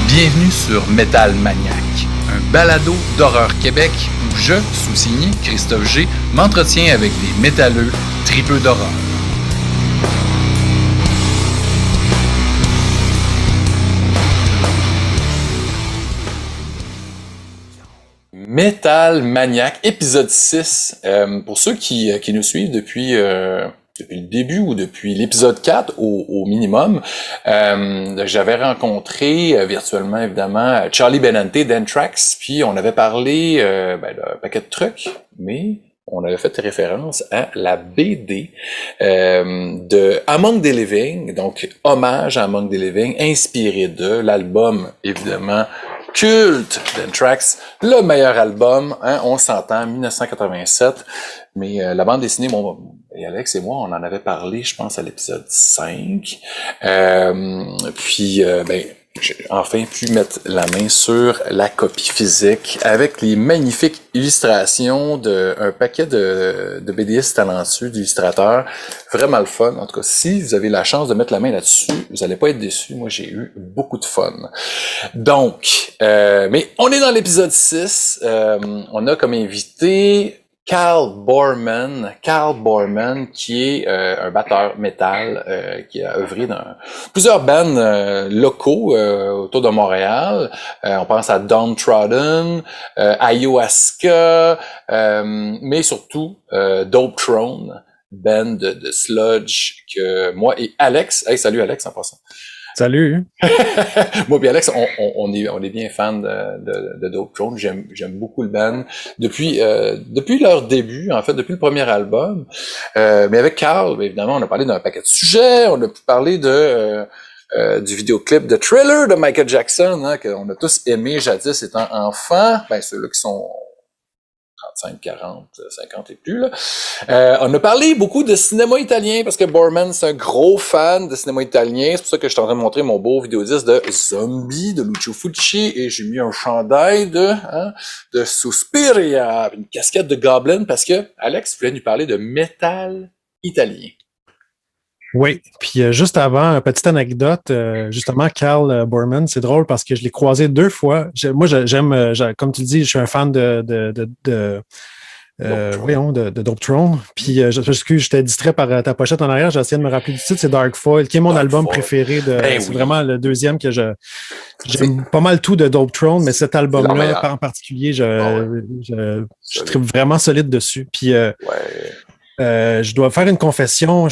Bienvenue sur Metal Maniac, un balado d'horreur Québec où je, sous-signé Christophe G, m'entretiens avec des métalleux tripeux d'horreur. Metal Maniac, épisode 6. Pour ceux qui nous suivent depuis le début ou depuis l'épisode 4 au minimum, j'avais rencontré virtuellement évidemment Charlie Benante d'Anthrax, puis on avait parlé d'un paquet de trucs, mais on avait fait référence à la BD de Among the Living, donc hommage à Among the Living, inspiré de l'album évidemment culte d'Anthrax, le meilleur album, hein, on s'entend, 1987, mais la bande dessinée, et Alex et moi, on en avait parlé, je pense, à l'épisode 5, j'ai enfin pu mettre la main sur la copie physique avec les magnifiques illustrations d'un paquet de BDistes talentueux, d'illustrateurs. Vraiment le fun. En tout cas, si vous avez la chance de mettre la main là-dessus, vous n'allez pas être déçus. Moi, j'ai eu beaucoup de fun. Donc, mais on est dans l'épisode 6. On a comme invité Carl Boorman, qui est un batteur métal qui a œuvré dans plusieurs bands locaux autour de Montréal. On pense à Downtrodden, Ayahuasca, mais surtout Dope Throne, band de sludge que moi et Alex, hey, salut Alex en passant. Salut! Moi et Alex, on est bien fans de Dope Throne. J'aime beaucoup le band depuis leur début, en fait, depuis le premier album. Mais avec Carl, évidemment, on a parlé d'un paquet de sujets. On a pu parler du vidéoclip de Thriller de Michael Jackson, hein, qu'on a tous aimé jadis étant enfants. Ben, ceux-là qui sont 35, 40, 50 et plus, là. On a parlé beaucoup de cinéma italien, parce que Boorman, c'est un gros fan de cinéma italien. C'est pour ça que je suis en train de montrer mon beau vidéodisque de Zombie, de Lucio Fulci, et j'ai mis un chandail de Suspiria, une casquette de Goblin, parce que Alex voulait nous parler de métal italien. Oui, puis juste avant, petite anecdote, justement, Carl Boorman, c'est drôle parce que je l'ai croisé 2 fois. Moi, j'aime, comme tu le dis, je suis un fan de Dope Throne. Puis, j'étais distrait par ta pochette en arrière. J'ai essayé de me rappeler du titre. C'est Dark Foil, qui est mon album préféré. C'est vraiment le deuxième que j'aime pas mal tout de Dope Throne, mais cet album-là, en particulier, je tripe vraiment solide dessus. Puis, je dois faire une confession.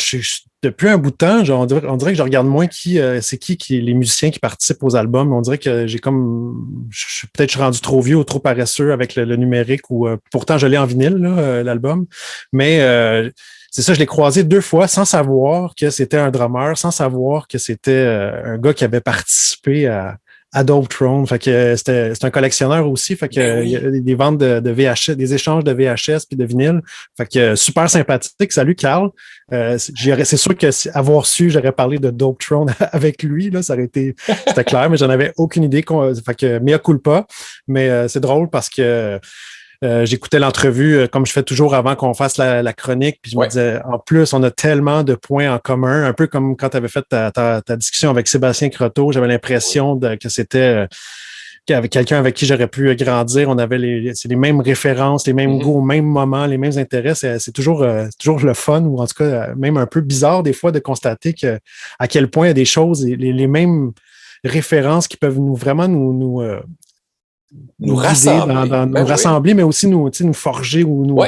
Depuis un bout de temps, on dirait que je regarde moins c'est qui les musiciens qui participent aux albums. On dirait que je suis rendu trop vieux ou trop paresseux avec le numérique, ou pourtant je l'ai en vinyle, là, l'album. Mais c'est ça, je l'ai croisé 2 fois sans savoir que c'était un drummer, sans savoir que c'était un gars qui avait participé à Dope Throne. Fait que c'est un collectionneur aussi. Fait que il y a des ventes de VHS, des échanges de VHS puis de vinyle. Fait que super sympathique. Salut Carl. C'est sûr que avoir su, j'aurais parlé de Dope Throne avec lui, là, ça aurait été, c'était clair, mais j'en avais aucune idée. Fait que mea culpa. Mais c'est drôle parce que j'écoutais l'entrevue comme je fais toujours avant qu'on fasse la chronique, puis je me disais, en plus, on a tellement de points en commun, un peu comme quand tu avais fait ta discussion avec Sébastien Croteau, j'avais l'impression que c'était avec quelqu'un avec qui j'aurais pu grandir. On avait c'est les mêmes références, les mêmes goûts au même moment, les mêmes intérêts. C'est toujours le fun, ou en tout cas même un peu bizarre des fois de constater à quel point il y a des choses, les mêmes références qui peuvent nous rassembler, nous rassembler, mais aussi nous forger ou nous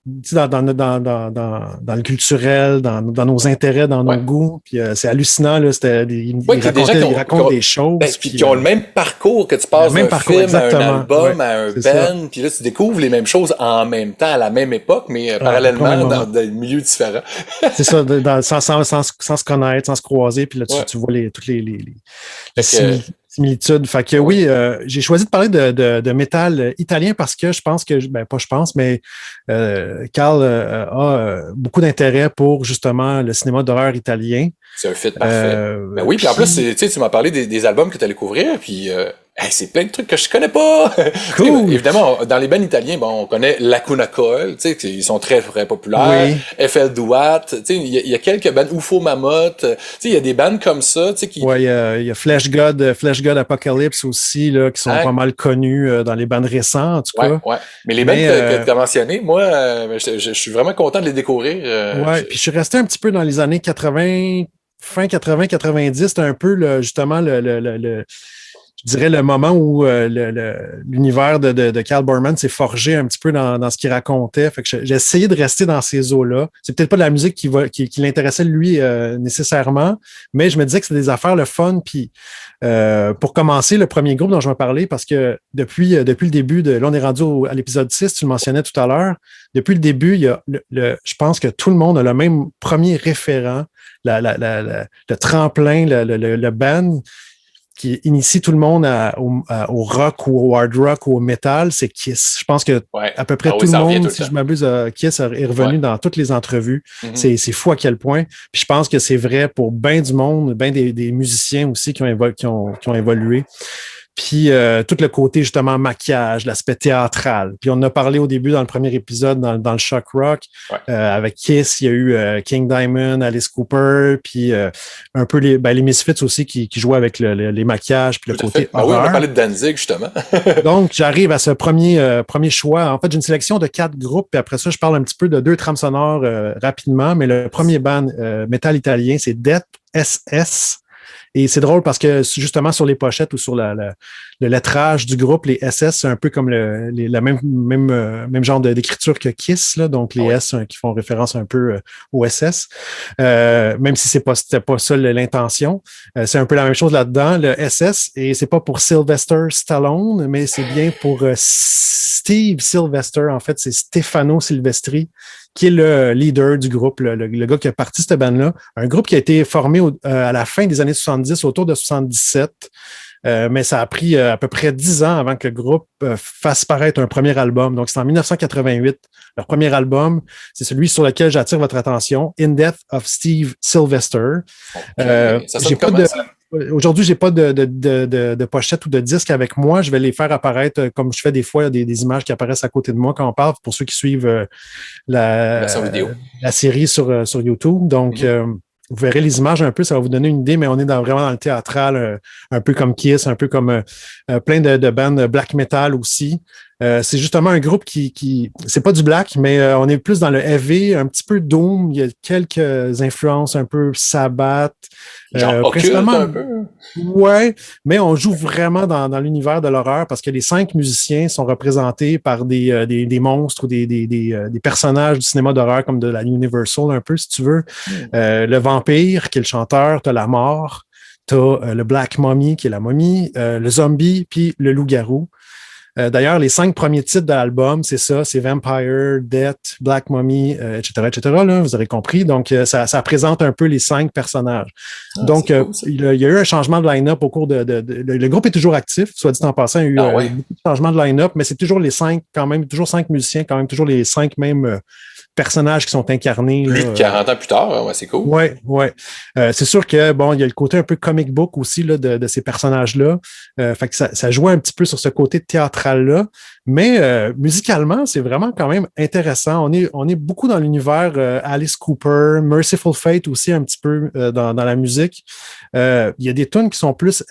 dans le culturel, dans nos intérêts, dans nos goûts. Puis c'est hallucinant, là. Ils racontent des choses. Puis qui ont le même parcours, que tu passes d'un film à un album, à un band, puis là tu découvres les mêmes choses en même temps, à la même époque, mais parallèlement dans des milieux différents. C'est ça, sans se connaître, sans se croiser, puis là tu vois toutes les similitudes. Fait que j'ai choisi de parler de métal italien parce que je pense que, mais Carl a beaucoup d'intérêt pour justement le cinéma d'horreur italien. C'est un fit parfait. Oui, puis en plus, tu m'as parlé des albums que tu allais couvrir, puis Hey, c'est plein de trucs que je connais pas! Cool! Évidemment, dans les bands italiens, bon, on connaît Lacuna Coil, tu sais, ils sont très, très populaires. Oui. FL Duat, tu sais, il y a quelques bands, UFO Mammoth, tu sais, il y a des bands comme ça, tu sais, qui... Ouais, il y a Flash God Apocalypse aussi, là, qui sont Hein? pas mal connus dans les bandes récents, en tout Ouais, cas. ouais. Mais les bands Mais que tu as mentionnés, moi, je suis vraiment content de les découvrir. ouais, puis je suis resté un petit peu dans les années 80, fin 80-90, c'était un peu justement je dirais le moment où l'univers de Cal Borman s'est forgé un petit peu dans ce qu'il racontait. Fait que j'ai essayé de rester dans ces eaux-là. C'est peut-être pas de la musique qui l'intéressait lui nécessairement, mais je me disais que c'était des affaires le fun. Puis pour commencer, le premier groupe dont je vais parler, parce que depuis le début là, on est rendu à l'épisode 6, tu le mentionnais tout à l'heure. Depuis le début, il y a je pense que tout le monde a le même premier référent, le tremplin, le band qui initie tout le monde au rock ou au hard rock ou au metal, c'est Kiss. Je pense que Ouais. à peu près tout le monde, si je m'abuse, Kiss est revenu dans toutes les entrevues. Mm-hmm. C'est fou à quel point. Puis je pense que c'est vrai pour bien du monde, bien des musiciens aussi qui ont évolué. Puis tout le côté justement maquillage, l'aspect théâtral. Puis on en a parlé au début dans le premier épisode dans le Shock Rock. Ouais. Avec Kiss, il y a eu King Diamond, Alice Cooper, puis un peu les Misfits aussi qui jouaient avec les maquillages puis le côté horreur. Oui, on a parlé de Danzig justement. Donc j'arrive à ce premier choix. En fait, j'ai une sélection de 4 groupes, puis après ça, je parle un petit peu de 2 trames sonores rapidement. Mais le premier band métal italien, c'est Death SS. Et c'est drôle parce que justement sur les pochettes ou sur le lettrage du groupe, les SS, c'est un peu comme le même genre d'écriture que Kiss, là, donc les S qui font référence un peu au SS. Même si c'était pas ça l'intention. C'est un peu la même chose là-dedans, le SS, et c'est pas pour Sylvester Stallone, mais c'est bien pour Steve Sylvester, en fait, c'est Stefano Silvestri, qui est le leader du groupe, le gars qui a parti cette bande-là. Un groupe qui a été formé à la fin des années 70, autour de 77. Mais ça a pris à peu près 10 ans avant que le groupe fasse paraître un premier album. Donc, c'est en 1988. Leur premier album, c'est celui sur lequel j'attire votre attention, In Death of Steve Sylvester. Aujourd'hui, j'ai pas de pochette ou de disque avec moi. Je vais les faire apparaître comme je fais des fois, des images qui apparaissent à côté de moi quand on parle, pour ceux qui suivent la série sur YouTube. Donc, vous verrez les images un peu, ça va vous donner une idée, mais on est vraiment dans le théâtral, un peu comme Kiss, un peu comme plein de bandes black metal aussi. C'est justement un groupe qui c'est pas du black, mais on est plus dans le heavy, un petit peu doom. Il y a quelques influences un peu Sabbath. Genre occulte un peu. Ouais, mais on joue vraiment dans l'univers de l'horreur parce que les 5 musiciens sont représentés par des monstres ou des personnages du cinéma d'horreur comme de la Universal un peu, si tu veux. Le vampire, qui est le chanteur, t'as la mort, t'as le Black Mummy, qui est la momie, le zombie, puis le loup-garou. D'ailleurs, les 5 premiers titres de l'album, c'est ça, c'est Vampire, Death, Black Mummy, etc., là, vous aurez compris. Donc, ça présente un peu les 5 personnages. Donc, cool, il y a eu un changement de line-up au cours le groupe est toujours actif, soit dit en passant, il y a eu beaucoup de changements de line-up, mais c'est toujours les 5, quand même, toujours 5 musiciens, quand même, toujours les 5 mêmes personnages qui sont incarnés. Plus de 40 ans plus tard, ouais, c'est cool. Ouais. C'est sûr que bon, il y a le côté un peu comic book aussi là, de ces personnages-là. Fait que ça joue un petit peu sur ce côté théâtral-là. Mais musicalement, c'est vraiment quand même intéressant. On est beaucoup dans l'univers Alice Cooper, Merciful Fate aussi un petit peu dans la musique. Il y a des tunes qui sont plus,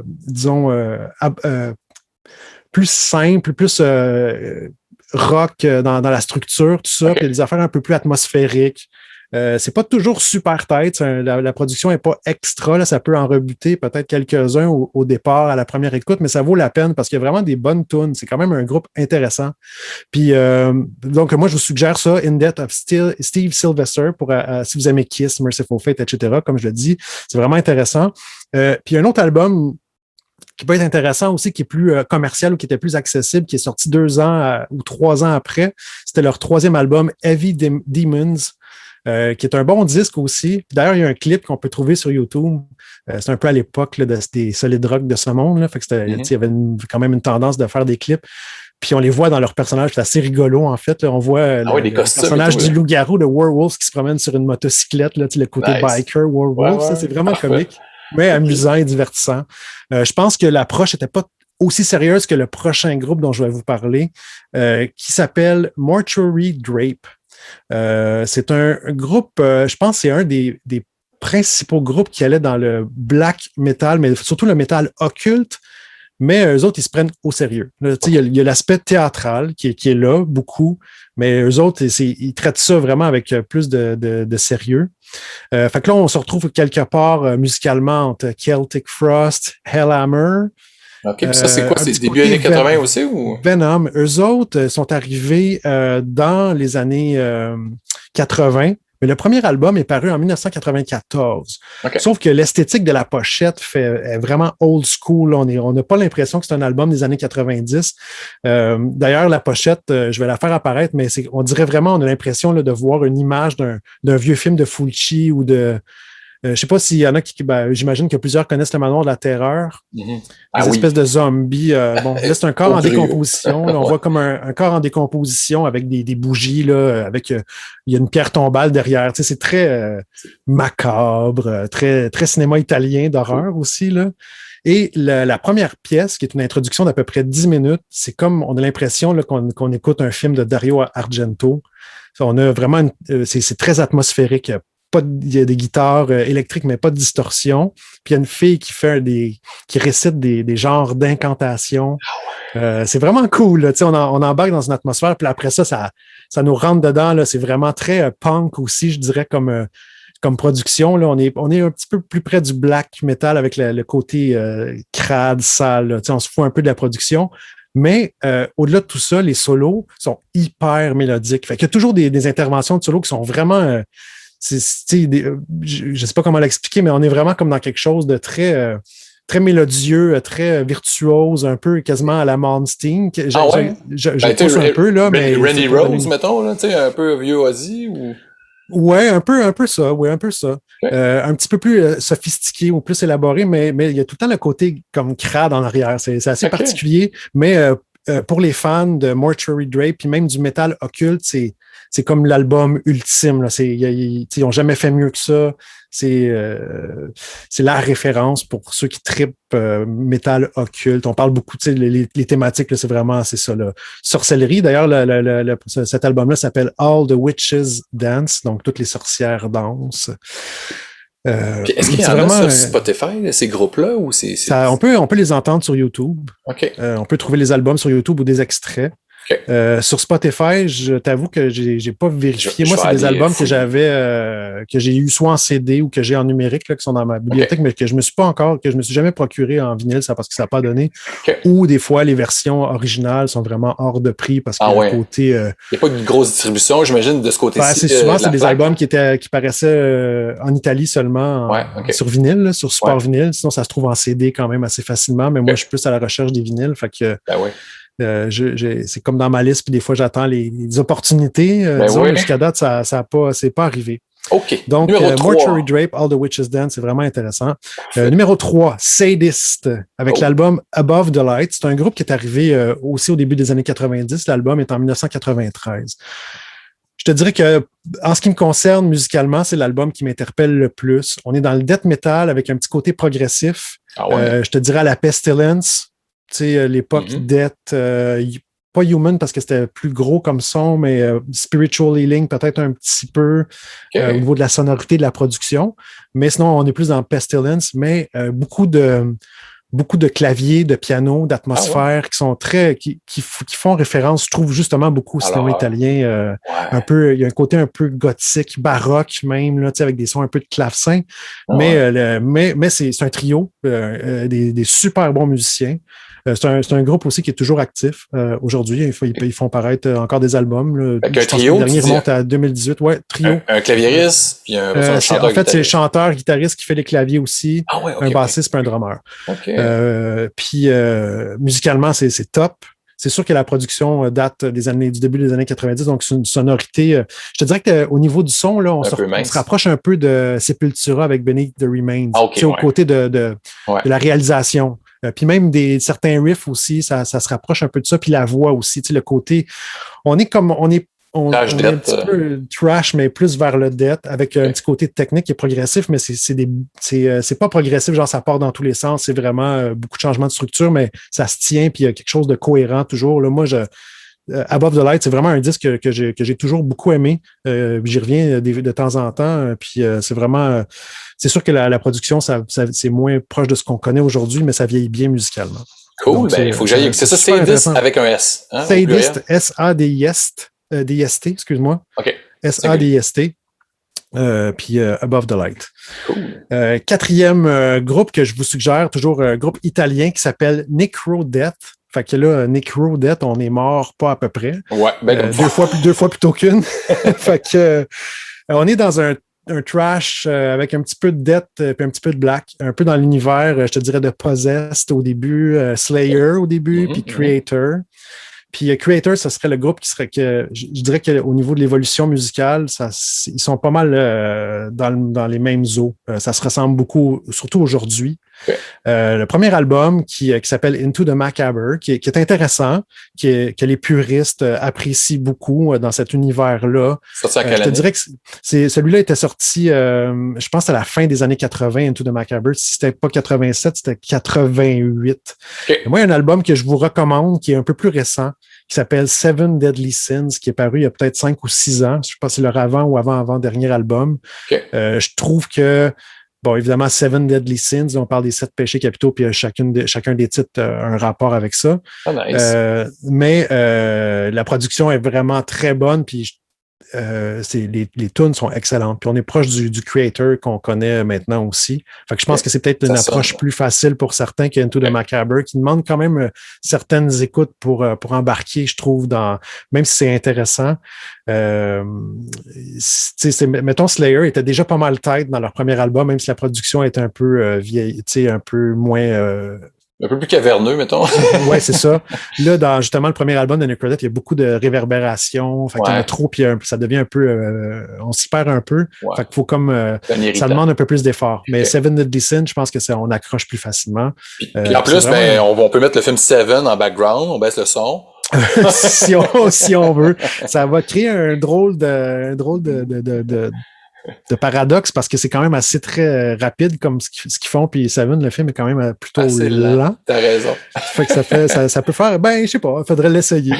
disons, plus simples, plus rock dans la structure, tout ça, puis il y a des affaires un peu plus atmosphériques. C'est pas toujours super tête. La production est pas extra. Là, ça peut en rebuter peut-être quelques-uns au départ, à la première écoute, mais ça vaut la peine parce qu'il y a vraiment des bonnes tunes. C'est quand même un groupe intéressant. Puis donc, moi, je vous suggère ça, In Death of Steve Sylvester, pour si vous aimez Kiss, Merciful Fate, etc., comme je le dis. C'est vraiment intéressant. Puis un autre album qui peut être intéressant aussi, qui est plus commercial ou qui était plus accessible, qui est sorti 2 ans ou 3 ans après. C'était leur 3e album, Heavy Demons, qui est un bon disque aussi. D'ailleurs, il y a un clip qu'on peut trouver sur YouTube. C'est un peu à l'époque des solid rock de ce monde. Là. Fait que il y avait quand même une tendance de faire des clips. Puis on les voit dans leurs personnages, c'est assez rigolo en fait. Là. On voit le personnage du loup-garou, le werewolf qui se promène sur une motocyclette, là, le côté biker werewolf, ça c'est vraiment comique. mais amusant et divertissant. Je pense que l'approche n'était pas aussi sérieuse que le prochain groupe dont je vais vous parler, qui s'appelle Mortuary Drape. C'est un groupe, je pense que c'est un des principaux groupes qui allait dans le black metal, mais surtout le métal occulte, mais eux autres, ils se prennent au sérieux. Là, il y a l'aspect théâtral qui est là, beaucoup, mais eux autres, ils traitent ça vraiment avec plus de sérieux. Fait que là, on se retrouve quelque part musicalement entre Celtic Frost, Hellhammer. OK, puis ça, c'est quoi? C'est début années 80 aussi? Ou? Venom. Eux autres sont arrivés dans les années 80, mais le premier album est paru en 1994. Okay. Sauf que l'esthétique de la pochette est vraiment old school. On n'a pas l'impression que c'est un album des années 90. D'ailleurs, la pochette, je vais la faire apparaître, mais on dirait vraiment, on a l'impression là, de voir une image d'un vieux film de Fulci ou de... je ne sais pas s'il y en a qui... j'imagine que plusieurs connaissent le Manoir de la Terreur. Mm-hmm. Des espèces de zombies. Bon, là, c'est un corps en décomposition. Là, on voit comme un corps en décomposition avec des bougies, là, avec il y a une pierre tombale derrière. Tu sais, c'est très macabre, très, très cinéma italien d'horreur aussi, là. Et la première pièce, qui est une introduction d'à peu près 10 minutes, c'est comme on a l'impression là, qu'on écoute un film de Dario Argento. On a vraiment c'est très atmosphérique. Il y a des guitares électriques, mais pas de distorsion. Puis il y a une fille qui récite des genres d'incantations. C'est vraiment cool. Là. On embarque dans une atmosphère, puis après ça nous rentre dedans. Là. C'est vraiment très punk aussi, je dirais, comme production. Là. On est un petit peu plus près du black metal avec le côté crade, sale. Là. On se fout un peu de la production. Mais au-delà de tout ça, les solos sont hyper mélodiques. Fait qu'il y a toujours des interventions de solos qui sont vraiment... je ne sais pas comment l'expliquer, mais on est vraiment comme dans quelque chose de très, très mélodieux, très virtuose, un peu quasiment à la Malmsteen. Je pousse un peu, là. Randy Rhoads, mettons, là, un peu vieux Ozzy ou... Ouais, un peu ça. Okay. Un petit peu plus sophistiqué ou plus élaboré, mais il y a tout le temps le côté comme crade en arrière. C'est assez particulier, mais pour les fans de Mortuary Drape, puis même du métal occulte, c'est comme l'album ultime. Là. Ils n'ont jamais fait mieux que ça. C'est la référence pour ceux qui trippent métal occulte. On parle beaucoup, les thématiques, c'est vraiment, c'est ça, là. Sorcellerie. D'ailleurs, cet album-là s'appelle All the Witches Dance, donc toutes les sorcières dansent. Est-ce qu'il y en a sur Spotify, ces groupes-là? Ou on peut les entendre sur YouTube. Okay. On peut trouver les albums sur YouTube ou des extraits. Okay. Sur Spotify, je t'avoue que j'ai pas vérifié. Moi, c'est des albums que j'ai eu soit en CD ou que j'ai en numérique, là, qui sont dans ma bibliothèque, mais que je me suis jamais procuré en vinyle, ça parce que ça n'a pas donné. Ou des fois, les versions originales sont vraiment hors de prix parce que le côté. Il n'y a pas de grosse distribution, j'imagine, de ce côté-ci. Assez souvent, c'est des albums qui paraissaient en Italie seulement sur vinyle, là, sur support vinyle. Sinon, ça se trouve en CD quand même assez facilement, mais moi, je suis plus à la recherche des vinyles. Fait que. C'est comme dans ma liste, puis des fois j'attends les opportunités. Jusqu'à date, c'est pas arrivé. OK. Donc, Mortuary Drape, All the Witches Dance, c'est vraiment intéressant. Numéro 3, Sadist, avec l'album Above the Light. C'est un groupe qui est arrivé aussi au début des années 90. L'album est en 1993. Je te dirais que, en ce qui me concerne musicalement, c'est l'album qui m'interpelle le plus. On est dans le death metal avec un petit côté progressif. Je te dirais à la Pestilence. Tu sais, l'époque Death, pas Human parce que c'était plus gros comme son, mais Spiritual Healing peut-être un petit peu au niveau de la sonorité de la production. Mais sinon, on est plus dans Pestilence, mais beaucoup de claviers, de piano, d'atmosphère qui sont qui font référence, je trouve, justement beaucoup au cinéma italien. Un peu, il y a un côté un peu gothique, baroque même, là, avec des sons un peu de clavecin. Mais c'est un trio, des super bons musiciens. C'est un groupe aussi qui est toujours actif aujourd'hui. Ils font paraître encore des albums. Là. Avec un trio? Le dernier remonte à 2018. Ouais, trio. Un claviériste, puis un chanteur. En fait, c'est le chanteur, guitariste qui fait les claviers aussi. Un bassiste puis un drummer. Puis musicalement, c'est top. C'est sûr que la production date du début des années 90, donc c'est une sonorité. Je te dirais qu'au niveau du son, là, on se rapproche un peu de Sepultura avec Beneath the Remains. Au côté de la réalisation. Puis même certains riffs aussi, ça se rapproche un peu de ça. Puis la voix aussi, le côté, on on est un petit peu trash, mais plus vers le death, avec un petit côté technique qui est progressif, mais c'est pas progressif, genre ça part dans tous les sens, c'est vraiment beaucoup de changements de structure, mais ça se tient, puis il y a quelque chose de cohérent toujours. Là, moi, Above the Light, c'est vraiment un disque que j'ai toujours beaucoup aimé. J'y reviens de temps en temps, puis c'est vraiment... c'est sûr que la production, c'est moins proche de ce qu'on connaît aujourd'hui, mais ça vieillit bien musicalement. Cool, il faut que j'aille. C'est ça, Sadist avec un S. Hein, Sadist, S-A-D-I-S-T, D-S-T, excuse-moi. OK. S-A-D-I-S-T. Puis Above the Light. Cool. Quatrième groupe que je vous suggère, toujours un groupe italien qui s'appelle Necrodeath. Fait que là, Necrodeath, on est mort pas à peu près. Ouais, deux fois plutôt qu'une. Fait que on est dans un trash avec un petit peu de death puis un petit peu de black, un peu dans l'univers, je te dirais, de Possessed au début, Slayer au début, puis Creator. Puis Creator, ce serait le groupe qui serait que je dirais qu'au niveau de l'évolution musicale, ils sont pas mal dans les mêmes eaux. Ça se ressemble beaucoup, surtout aujourd'hui. Okay. Le premier album qui s'appelle Into the Macabre, qui est intéressant, que les puristes apprécient beaucoup dans cet univers-là. Je te dirais que celui-là était sorti, je pense, à la fin des années 80, Into the Macabre. Si c'était pas 87, c'était 88. Okay. Moi, il y a un album que je vous recommande qui est un peu plus récent, qui s'appelle Seven Deadly Sins, qui est paru il y a peut-être 5 ou 6 ans. Je sais pas si c'est leur avant ou avant-dernier album. Okay. Je trouve que bon, évidemment, Seven Deadly Sins, on parle des 7 péchés capitaux, puis chacun des titres a un rapport avec ça. Oh, nice. Mais la production est vraiment très bonne, puis les tunes sont excellentes. Puis on est proche du creator qu'on connaît maintenant aussi. Fait que je pense que c'est peut-être une approche plus facile pour certains qu'Into the Macabre, qui demande quand même certaines écoutes pour embarquer, je trouve, même si c'est intéressant. Mettons, Slayer était déjà pas mal tête dans leur premier album, même si la production est un peu vieille, un peu moins... un peu plus caverneux, mettons. Ouais, c'est ça. Là, dans justement le premier album de Necrodeath, il y a beaucoup de réverbération. Fait qu'il y en a trop, puis ça devient un peu... on s'y perd un peu. Ouais. Fait qu'il faut comme... ça demande un peu plus d'effort. Mais Seven Deadly Sins, je pense que on accroche plus facilement. Puis en plus, on peut mettre le film Seven en background, on baisse le son. si on veut. Ça va créer un drôle de paradoxe parce que c'est quand même assez très rapide comme ce qu'ils font, puis Seven, le film est quand même plutôt lent. T'as raison. Fait que ça peut faire, je sais pas, il faudrait l'essayer.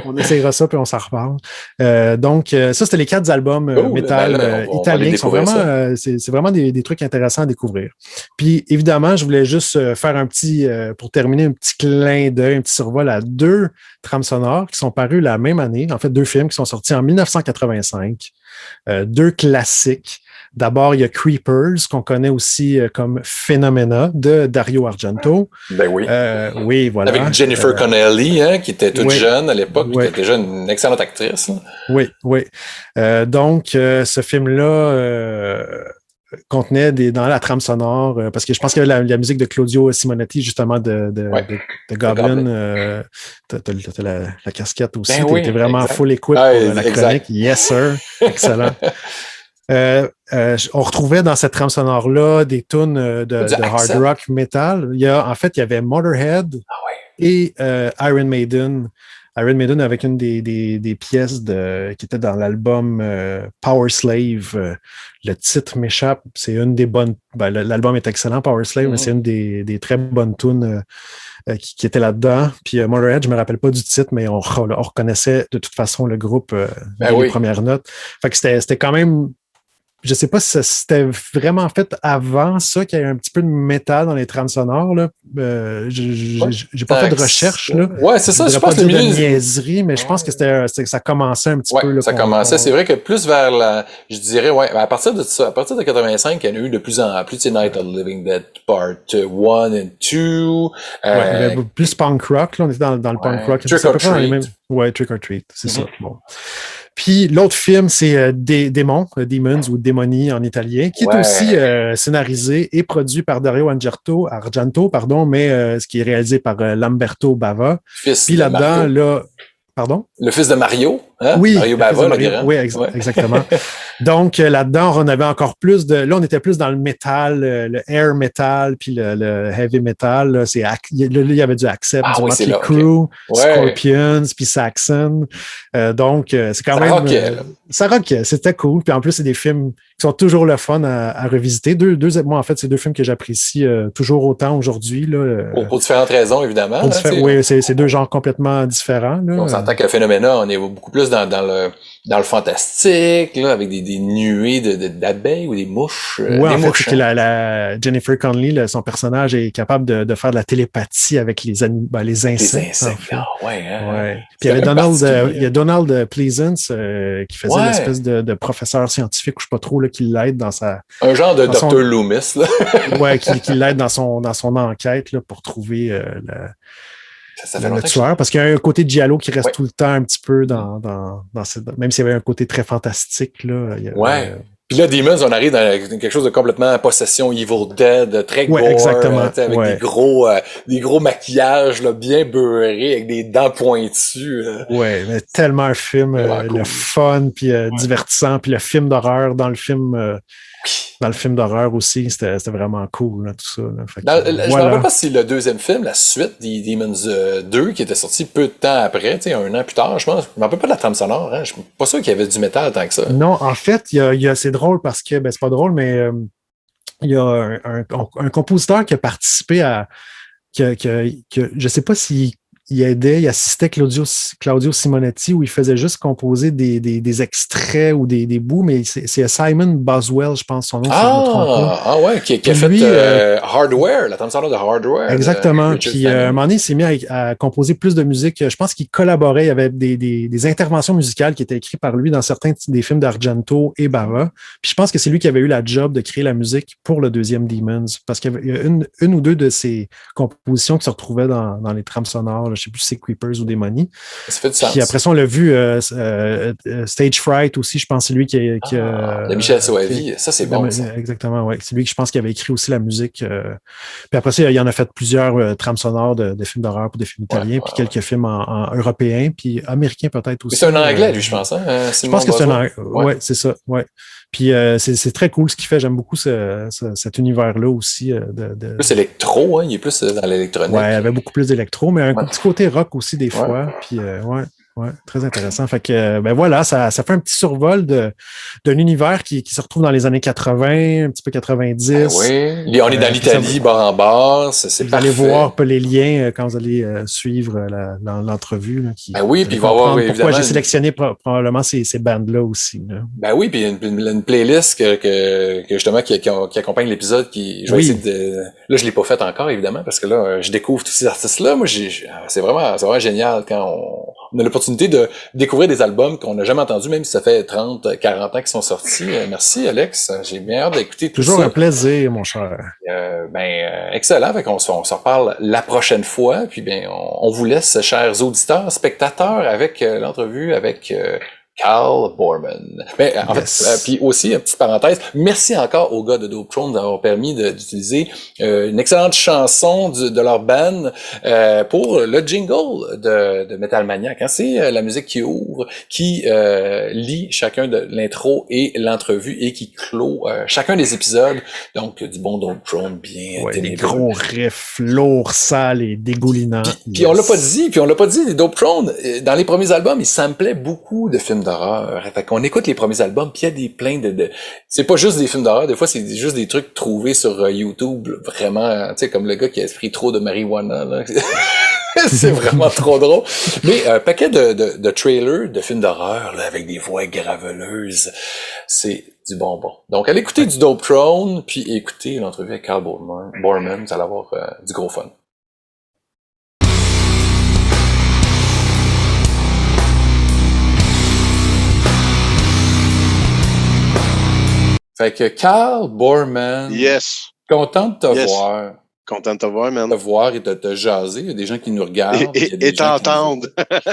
On essayera ça puis on s'en reparle. Donc, ça, c'était les 4 albums métal italiens qui sont vraiment, c'est vraiment des trucs intéressants à découvrir. Puis, évidemment, je voulais juste faire un petit, pour terminer, un petit clin d'œil, un petit survol à 2 trames sonores qui sont parus la même année. En fait, 2 films qui sont sortis en 1985. 2 classiques. D'abord, il y a Creepers, qu'on connaît aussi comme Phenomena de Dario Argento. Ben oui. Oui, voilà. Avec Jennifer Connelly, qui était toute jeune à l'époque, qui était déjà une excellente actrice. Oui. Donc, ce film-là contenait dans la trame sonore, parce que je pense qu'il y avait la musique de Claudio Simonetti, justement, de Goblin. T'as la casquette aussi. Ben t'es vraiment full écoute pour la chronique. Yes, sir. Excellent. On retrouvait dans cette trame sonore-là des tunes de hard rock metal. Il y avait Motorhead et Iron Maiden. Iron Maiden avec une des pièces qui était dans l'album Power Slave. Le titre m'échappe. C'est une des bonnes... l'album est excellent, Power Slave, mais c'est une des très bonnes tunes qui était là-dedans. Puis Motorhead, je me rappelle pas du titre, mais on reconnaissait de toute façon le groupe les premières notes. Fait que c'était quand même... Je sais pas si c'était vraiment fait avant ça, qu'il y ait un petit peu de métal dans les trames sonores. Là. J'ai pas fait de recherche. Là. Ouais, c'est ça. Je pense que le milieu de niaiserie, mais je pense que ça commençait un petit peu. Là, ça commençait. C'est vrai que plus vers je dirais, à partir de ça, à partir de 85, il y en a eu de plus en plus, Night of the Living Dead Part 1 and 2. Plus punk rock. Là, on était dans le punk rock. Trick or Treat. Ouais, Trick or Treat, c'est ça. Bon. Puis l'autre film, c'est Demons ou Démonie en italien, qui est aussi scénarisé et produit par Dario Argento, mais ce qui est réalisé par Lamberto Bava. Fils puis là-dedans, pardon? Le fils de Mario. Hein? Oui, Mario Bava, le grand. Oui, exactement. Donc, là-dedans, on avait encore plus de... Là, on était plus dans le métal, le air metal, puis le heavy metal. Là, il y avait du Accept, du Motley Crue, Scorpions, puis Saxon. Donc, c'est quand même... Ça rockait, c'était cool. Puis en plus, c'est des films qui sont toujours le fun à revisiter. Moi, en fait, c'est deux films que j'apprécie toujours autant aujourd'hui. Pour différentes raisons, évidemment. Oui, c'est deux genres complètement différents. Là. On s'entend que Phénoména, on est beaucoup plus dans le fantastique, là, avec des nuées d'abeilles ou des mouches. Oui, en fait, c'est que la Jennifer Connelly, son personnage est capable de faire de la télépathie avec les insectes. Les insectes, ouais. Puis il y a Donald Pleasance qui faisait l'espèce de professeur scientifique, ou je sais pas trop, là, qui l'aide dans sa... Un genre de Dr. Loomis, là. Ouais, qui l'aide dans son enquête là, pour trouver le tueur. Parce qu'il y a un côté de Giallo qui reste tout le temps un petit peu dans même s'il y avait un côté très fantastique. Là, Puis là, Demons, on arrive dans quelque chose de complètement possession Evil Dead, très gore, exactement. Avec des gros maquillages là, bien beurrés, avec des dents pointues. Ouais, mais tellement un film le fun, puis divertissant, puis le film d'horreur dans le film d'horreur aussi, c'était vraiment cool, là, tout ça. Là. Je me rappelle pas si le deuxième film, la suite des Demons 2, qui était sorti peu de temps après, un an plus tard, je pense. Je me rappelle pas de la trame sonore, hein. Je suis pas sûr qu'il y avait du métal tant que ça. Non, en fait, c'est drôle parce que, c'est pas drôle, mais il y a un compositeur qui a participé à, je sais pas s'il il assistait Claudio Simonetti, où il faisait juste composer des extraits ou des bouts, mais c'est Simon Boswell, je pense, son nom, si je me trompe pas. Ouais, qui a fait Hardware, la trame sonore de Hardware. Exactement. Puis, à un moment donné, il s'est mis à composer plus de musique. Je pense qu'il collaborait, il y avait des interventions musicales qui étaient écrites par lui dans certains des films d'Argento et Bava. Puis, je pense que c'est lui qui avait eu la job de créer la musique pour le deuxième Demons, parce qu'il y a une ou deux de ses compositions qui se retrouvaient dans les trames sonores, je sais plus si c'est Creepers ou Demony. Ça fait du sens. Puis après ça, on l'a vu Stage Fright aussi, je pense, c'est lui qui de Michel Soavi, ça c'est bon. Ça. Exactement, ouais. C'est lui qui, je pense, qui avait écrit aussi la musique. Puis après ça, il en a fait plusieurs trames sonores de films d'horreur pour des films italiens, puis quelques films en européens, puis américains peut-être aussi. C'est un anglais, lui, je pense. Hein? Je pense que c'est un anglais. Ouais, c'est ça, ouais. Puis c'est très cool ce qu'il fait. J'aime beaucoup cet univers-là aussi. Plus électro, hein? Il est plus dans l'électronique. Ouais, il y avait beaucoup plus d'électro, mais un petit côté rock aussi des fois. Puis ouais, très intéressant. Fait que voilà, ça fait un petit survol d'un univers qui se retrouve dans les années 80, un petit peu 90. Oui, on est dans l'Italie, bord en bord, c'est vous allez voir pas les liens quand vous allez suivre l'entrevue. Là, oui, puis il va y avoir évidemment... Pourquoi j'ai sélectionné probablement ces bandes-là aussi. Là. Ben oui, puis une playlist que justement qui accompagne l'épisode, je vais essayer de... Là, je l'ai pas faite encore, évidemment, parce que là, je découvre tous ces artistes-là. Moi, c'est vraiment génial quand on a l'opportunité de découvrir des albums qu'on n'a jamais entendus, même si ça fait 30, 40 ans qu'ils sont sortis. Merci, Alex. J'ai bien hâte d'écouter tout ça. Toujours un plaisir, mon cher. Excellent. Fait qu'on s'en reparle la prochaine fois. Puis, on vous laisse, chers auditeurs, spectateurs, avec l'entrevue avec Carl Boorman. En fait, puis aussi, une petite parenthèse, merci encore aux gars de Dope Throne d'avoir permis d'utiliser une excellente chanson de leur band pour le jingle de Metal Maniac. Hein. C'est la musique qui ouvre, qui lit chacun de l'intro et l'entrevue et qui clôt chacun des épisodes. Donc, du bon Dope Throne bien des gros riffs lourds, sales et dégoulinants. Puis on l'a pas dit, les Dope Throne, dans les premiers albums, ils samplaient beaucoup de films d'horreur. Fait qu'on écoute les premiers albums, puis il y a plein de... C'est pas juste des films d'horreur, des fois c'est juste des trucs trouvés sur YouTube, vraiment, tu sais, comme le gars qui a pris trop de marijuana, là. C'est vraiment trop drôle. Mais un paquet de trailers de films d'horreur, là, avec des voix graveleuses, c'est du bonbon. Donc, allez écouter du Dope Throne, puis écoutez l'entrevue avec Carl Boorman, vous allez avoir du gros fun. Fait que Carl Boorman, content de te voir. Content de te voir, man. De te voir et de te jaser. Il y a des gens qui nous regardent. Et t'entendre.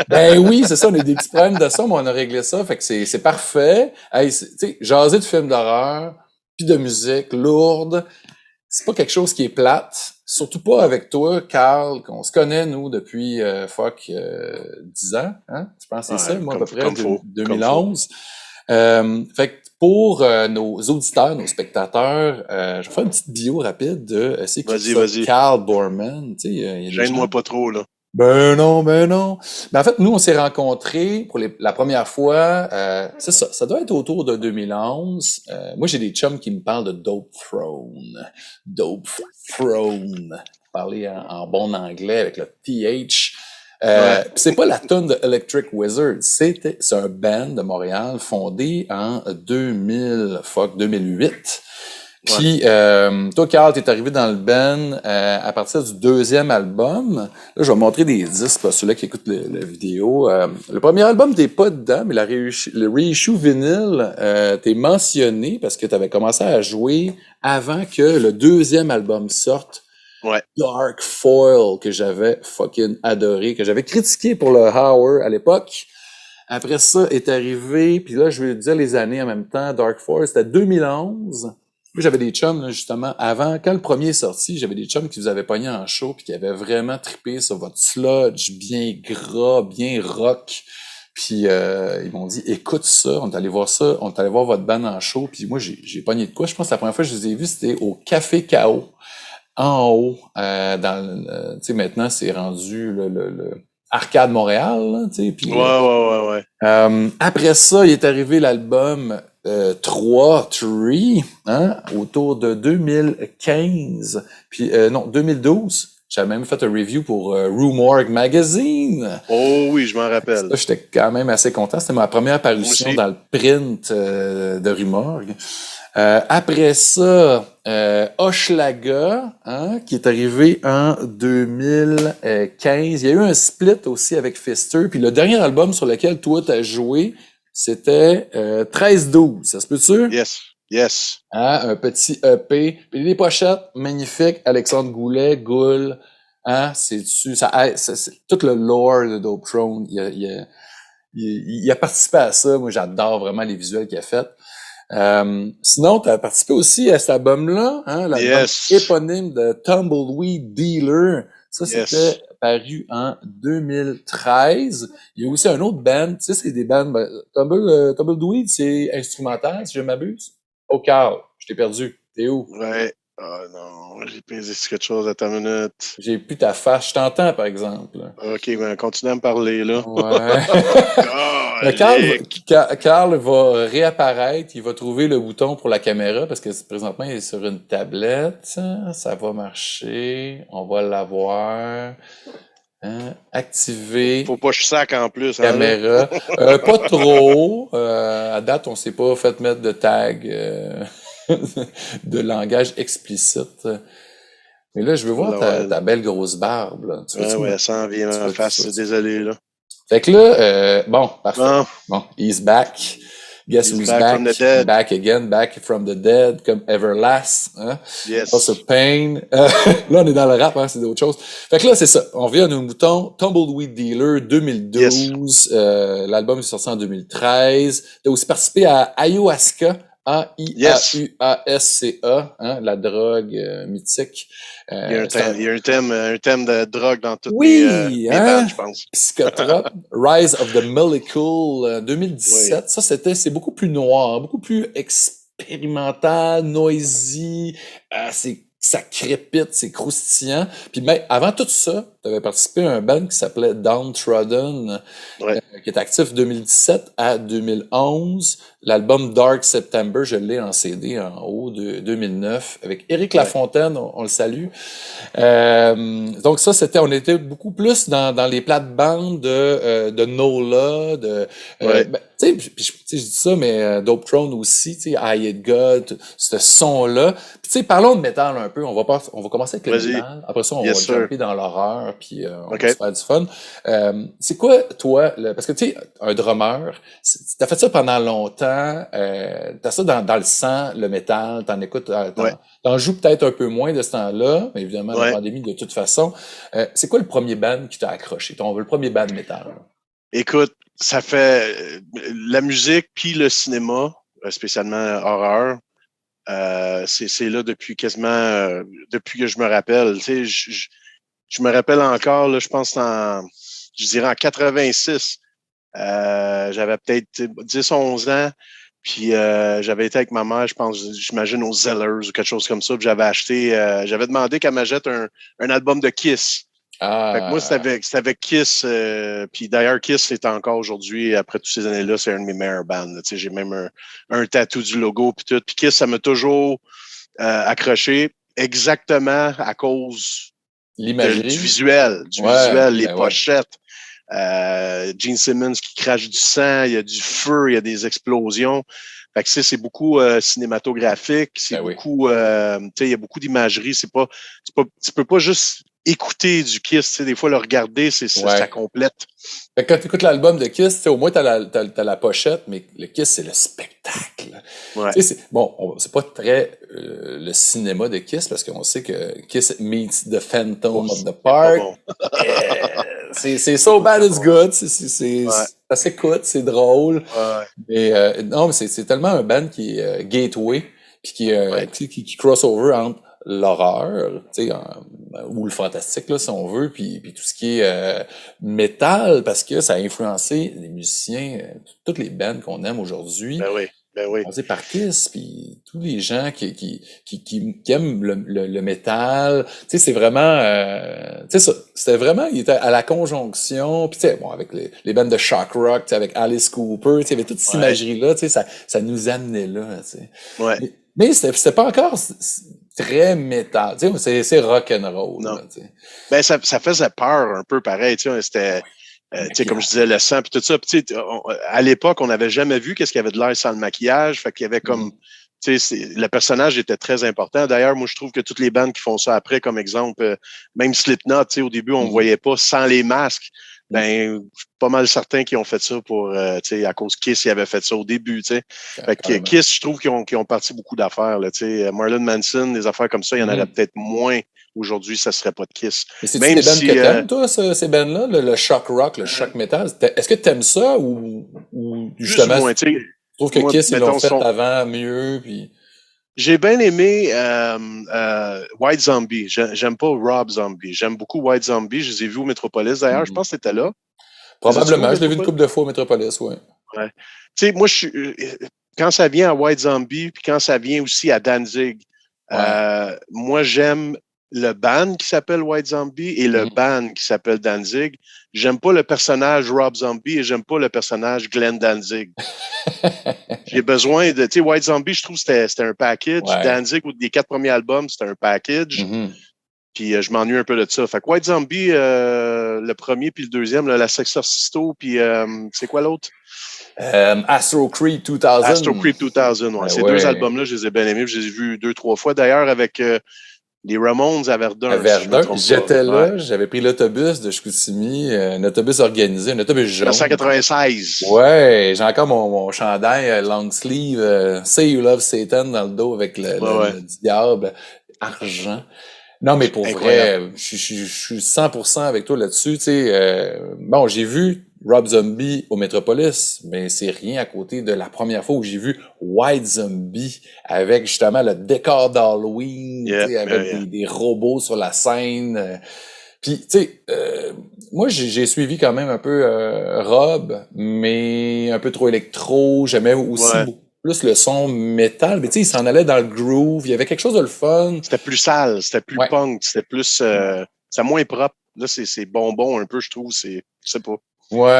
Ben oui, c'est ça. On a des petits problèmes de ça, mais on a réglé ça. Fait que c'est parfait. Hey, tu sais, jaser de films d'horreur, puis de musique lourde, c'est pas quelque chose qui est plate. surtout pas avec toi, Carl, qu'on se connaît, nous, depuis 10 ans, hein? Je pense que c'est ça, moi, à peu près, 2011. Fait que pour nos auditeurs, nos spectateurs, je vais faire une petite bio rapide de c'est qui ça, Carl Boorman. Gêne-moi pas trop, là. Ben non. Ben en fait, nous, on s'est rencontrés pour la première fois, c'est ça, ça doit être autour de 2011. Moi, j'ai des chums qui me parlent de Dope Throne. Dope Throne. Parler en bon anglais avec le TH. C'est pas la tune de Electric Wizard, c'est un band de Montréal fondé en 2008. Puis, toi, Carl, t'es arrivé dans le band à partir du deuxième album. Là, je vais montrer des disques pour ceux-là qui écoutent la vidéo. Le premier album, t'es pas dedans, mais le reissue vinyle, t'es mentionné parce que t'avais commencé à jouer avant que le deuxième album sorte. Ouais. Dark Foil, que j'avais fucking adoré, que j'avais critiqué pour le Hour à l'époque. Après ça est arrivé, puis là, je vais dire les années en même temps. Dark Foil, c'était 2011. Puis j'avais des chums, là, justement, avant, quand le premier est sorti, j'avais des chums qui vous avaient pogné en show puis qui avaient vraiment trippé sur votre sludge bien gras, bien rock. Puis ils m'ont dit, écoute ça, on est allé voir votre band en show. Puis moi, j'ai pogné de quoi? Je pense que la première fois que je les ai vus, c'était au Café K.O. En haut, tu sais, maintenant, c'est rendu le Arcade Montréal, tu sais. Puis, ouais. Après ça, il est arrivé l'album 3, hein, autour de 2015. Puis, non, 2012. J'avais même fait un review pour Rumorg Magazine. Oh oui, je m'en rappelle. Ça, j'étais quand même assez content. C'était ma première parution dans le print de Rumorg. Après ça, Hochelaga, hein, qui est arrivé en 2015. Il y a eu un split aussi avec Fister. Puis le dernier album sur lequel toi t'as joué, c'était 13-12. Ça se peut-tu? Yes. Hein, un petit EP. Puis les pochettes, magnifiques. Alexandre Goulet, Goul. Hein, c'est tout le lore de Dope Throne. Il a participé à ça. Moi, j'adore vraiment les visuels qu'il a fait. Sinon, tu as participé aussi à cet album-là, hein, l'album éponyme de Tumbleweed Dealer. Ça, c'était paru en 2013. Il y a aussi un autre band, tu sais, c'est des bands, Tumbleweed, c'est instrumental, si je m'abuse. Oh, Carl, je t'ai perdu. T'es où? Ouais. Ah non, j'ai pesé sur quelque chose à ta minute. J'ai plus ta face. Je t'entends, par exemple. OK, ben continue à me parler, là. Ouais. Carl va réapparaître. Il va trouver le bouton pour la caméra parce que présentement, il est sur une tablette. Ça va marcher. On va l'avoir. Hein? Activer. Faut pas que je sac en plus. Caméra. Pas trop. À date, on s'est pas fait mettre de tag de langage explicite. Mais là, je veux voir ta belle grosse barbe. Là. Ouais, ça en vient en face. Désolé, là. Fait que là, bon, parfait. Bon, he's back. Guess who's back? From the dead. Back again, back from the dead, comme Everlast. Hein? Yes. House of Pain. Là, on est dans le rap, hein, c'est d'autres choses. Fait que là, c'est ça. On revient à nos moutons. Tumbleweed Dealer 2012. L'album est sorti en 2013. T'as aussi participé à Ayahuasca. A-I-A-U-A-S-C-A, hein, la drogue mythique. Il y a un thème de drogue dans toutes mes bandes, je pense. Psychotrope, Rise of the Molecule 2017. Oui. Ça, c'est beaucoup plus noir, beaucoup plus expérimental, noisy, ça crépite, c'est croustillant. Puis avant tout ça, tu avais participé à un band qui s'appelait Downtrodden, qui est actif 2017 à 2011. L'album Dark September, je l'ai en CD en haut de 2009 avec Éric Lafontaine, on le salue. Donc ça, on était beaucoup plus dans les plates-bandes de Nola, tu sais, je dis ça, mais Dope Throne aussi, tu sais, I Hate God, ce son-là. Puis tu sais, parlons de métal un peu. On va commencer avec le métal. Après ça, on va jumper dans l'horreur, puis on va se faire du fun. C'est quoi, toi, parce que tu sais, un drummer, t'as fait ça pendant longtemps, t'as ça dans le sang, le métal, t'en écoutes, t'en joues peut-être un peu moins de ce temps-là, mais évidemment, la pandémie, de toute façon. C'est quoi le premier band qui t'a accroché? Le premier band métal? Là? Écoute, ça fait la musique puis le cinéma, spécialement horreur. C'est là depuis quasiment depuis que je me rappelle. Tu sais, je me rappelle encore, là, je pense je dirais en 86. J'avais peut-être 10-11 ans. Puis j'avais été avec ma mère, je pense, j'imagine aux Zellers ou quelque chose comme ça. Puis j'avais demandé qu'elle m'achète un album de Kiss. Fait que moi, c'était avec Kiss. Puis d'ailleurs, Kiss, c'est encore aujourd'hui, après toutes ces années-là, c'est un de mes meilleurs bands. Tu sais, j'ai même un tatou du logo puis tout. Puis Kiss, ça m'a toujours accroché exactement à cause l'imagerie. Du visuel, les pochettes. Gene Simmons qui crache du sang, il y a du feu, il y a des explosions. Fait que c'est beaucoup cinématographique, c'est beaucoup, tu sais, il y a beaucoup d'imagerie. Tu peux pas juste écouter du Kiss, tu sais, des fois le regarder, ça complète. Fait que quand tu écoutes l'album de Kiss, au moins t'as la pochette, mais le Kiss, c'est le spectacle. Ouais. C'est pas très le cinéma de Kiss, parce qu'on sait que Kiss meets the Phantom of the Park. C'est so bad it's good. Ça s'écoute, c'est drôle. Mais non, mais c'est tellement un band qui est gateway, puis qui crossover entre l'horreur, tu sais, ou le fantastique, là, si on veut, puis tout ce qui est métal, parce que ça a influencé les musiciens, toutes les bands qu'on aime aujourd'hui. Ben oui. Influencé par Kiss, puis tous les gens qui aiment le métal. Tu sais, c'est vraiment, tu sais, c'était vraiment, il était à la conjonction, puis tu sais, bon, avec les bands de shock rock, tu sais, avec Alice Cooper, tu sais, il y avait toute cette imagerie-là, tu sais, ça nous amenait là, tu sais. Ouais. Mais c'était pas encore très métal, tu sais, c'est rock'n'roll. Non. Là, tu sais. Ben, ça faisait peur un peu pareil, tu sais, c'était... tu sais, comme je disais, le sang puis tout ça. Puis, tu sais, à l'époque, on n'avait jamais vu qu'est-ce qu'il y avait de l'air sans le maquillage. Fait qu'il y avait comme, tu sais, le personnage était très important. D'ailleurs, moi, je trouve que toutes les bandes qui font ça après, comme exemple, même Slipknot, tu sais, au début, on ne voyait pas sans les masques. Ben, je suis pas mal certain qu'ils ont fait ça pour, tu sais, à cause Kiss, ils avaient fait ça au début, tu sais. Fait que Kiss, je trouve qu'ils ont parti beaucoup d'affaires, là, tu sais. Marilyn Manson, des affaires comme ça, il y en aurait peut-être moins. Aujourd'hui, ça serait pas de Kiss. Mais c'est-tu des bands que t'aimes, toi, ces bands-là? Le shock rock, le shock metal? Est-ce que t'aimes ça ou justement, moins, tu trouves que Kiss, ils l'ont fait avant mieux, puis... J'ai bien aimé White Zombie. J'aime pas Rob Zombie. J'aime beaucoup White Zombie. Je les ai vus au Metropolis. D'ailleurs, je pense que c'était là. Probablement. Je l'ai vu une couple de fois au Metropolis, ouais. Tu sais, moi, quand ça vient à White Zombie, puis quand ça vient aussi à Danzig, moi, j'aime le band qui s'appelle White Zombie et le band qui s'appelle Danzig. J'aime pas le personnage Rob Zombie et j'aime pas le personnage Glenn Danzig. J'ai besoin de... Tu sais, White Zombie, je trouve que c'était un package. Danzig, des 4 premiers albums, c'était un package. Puis je m'ennuie un peu de ça. Fait que White Zombie, le premier puis le deuxième, là, la Sexorcisto, puis c'est quoi l'autre? Astro Creep 2000. Astro Creep 2000, ouais. Ces deux albums-là, je les ai bien aimés. Je les ai vus 2-3 fois. D'ailleurs, avec... les Ramones à Verdun. À Verdun, j'étais là, j'avais pris l'autobus de Chicoutimi, un autobus organisé, un autobus jaune. 1996. Ouais, j'ai encore mon chandail long sleeve, Say You Love Satan dans le dos avec le diable argent. Non, mais pour vrai, je suis 100% avec toi là-dessus. Tu sais, bon, j'ai vu Rob Zombie au Metropolis, mais c'est rien à côté de la première fois où j'ai vu White Zombie avec justement le décor d'Halloween, avec des robots sur la scène. Puis, tu sais, moi, j'ai suivi quand même un peu Rob, mais un peu trop électro. J'aimais aussi beaucoup plus le son métal, mais tu sais, il s'en allait dans le groove. Il y avait quelque chose de le fun. C'était plus sale, c'était plus punk, c'était plus... c'est moins propre. Là, c'est bonbon un peu, je trouve. Je sais pas.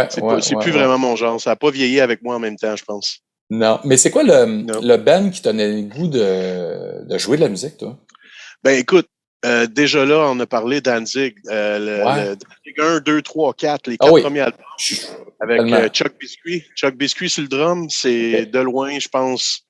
C'est plus vraiment mon genre. Ça n'a pas vieilli avec moi en même temps, je pense. Non. Mais c'est quoi le band qui donnait le goût de jouer de la musique, toi? Ben, écoute, déjà là, on a parlé Danzig. Le Danzig 1, 2, 3, 4, les 4 premiers albums. Avec Chuck Biscuit. Chuck Biscuit sur le drum, c'est de loin, je pense,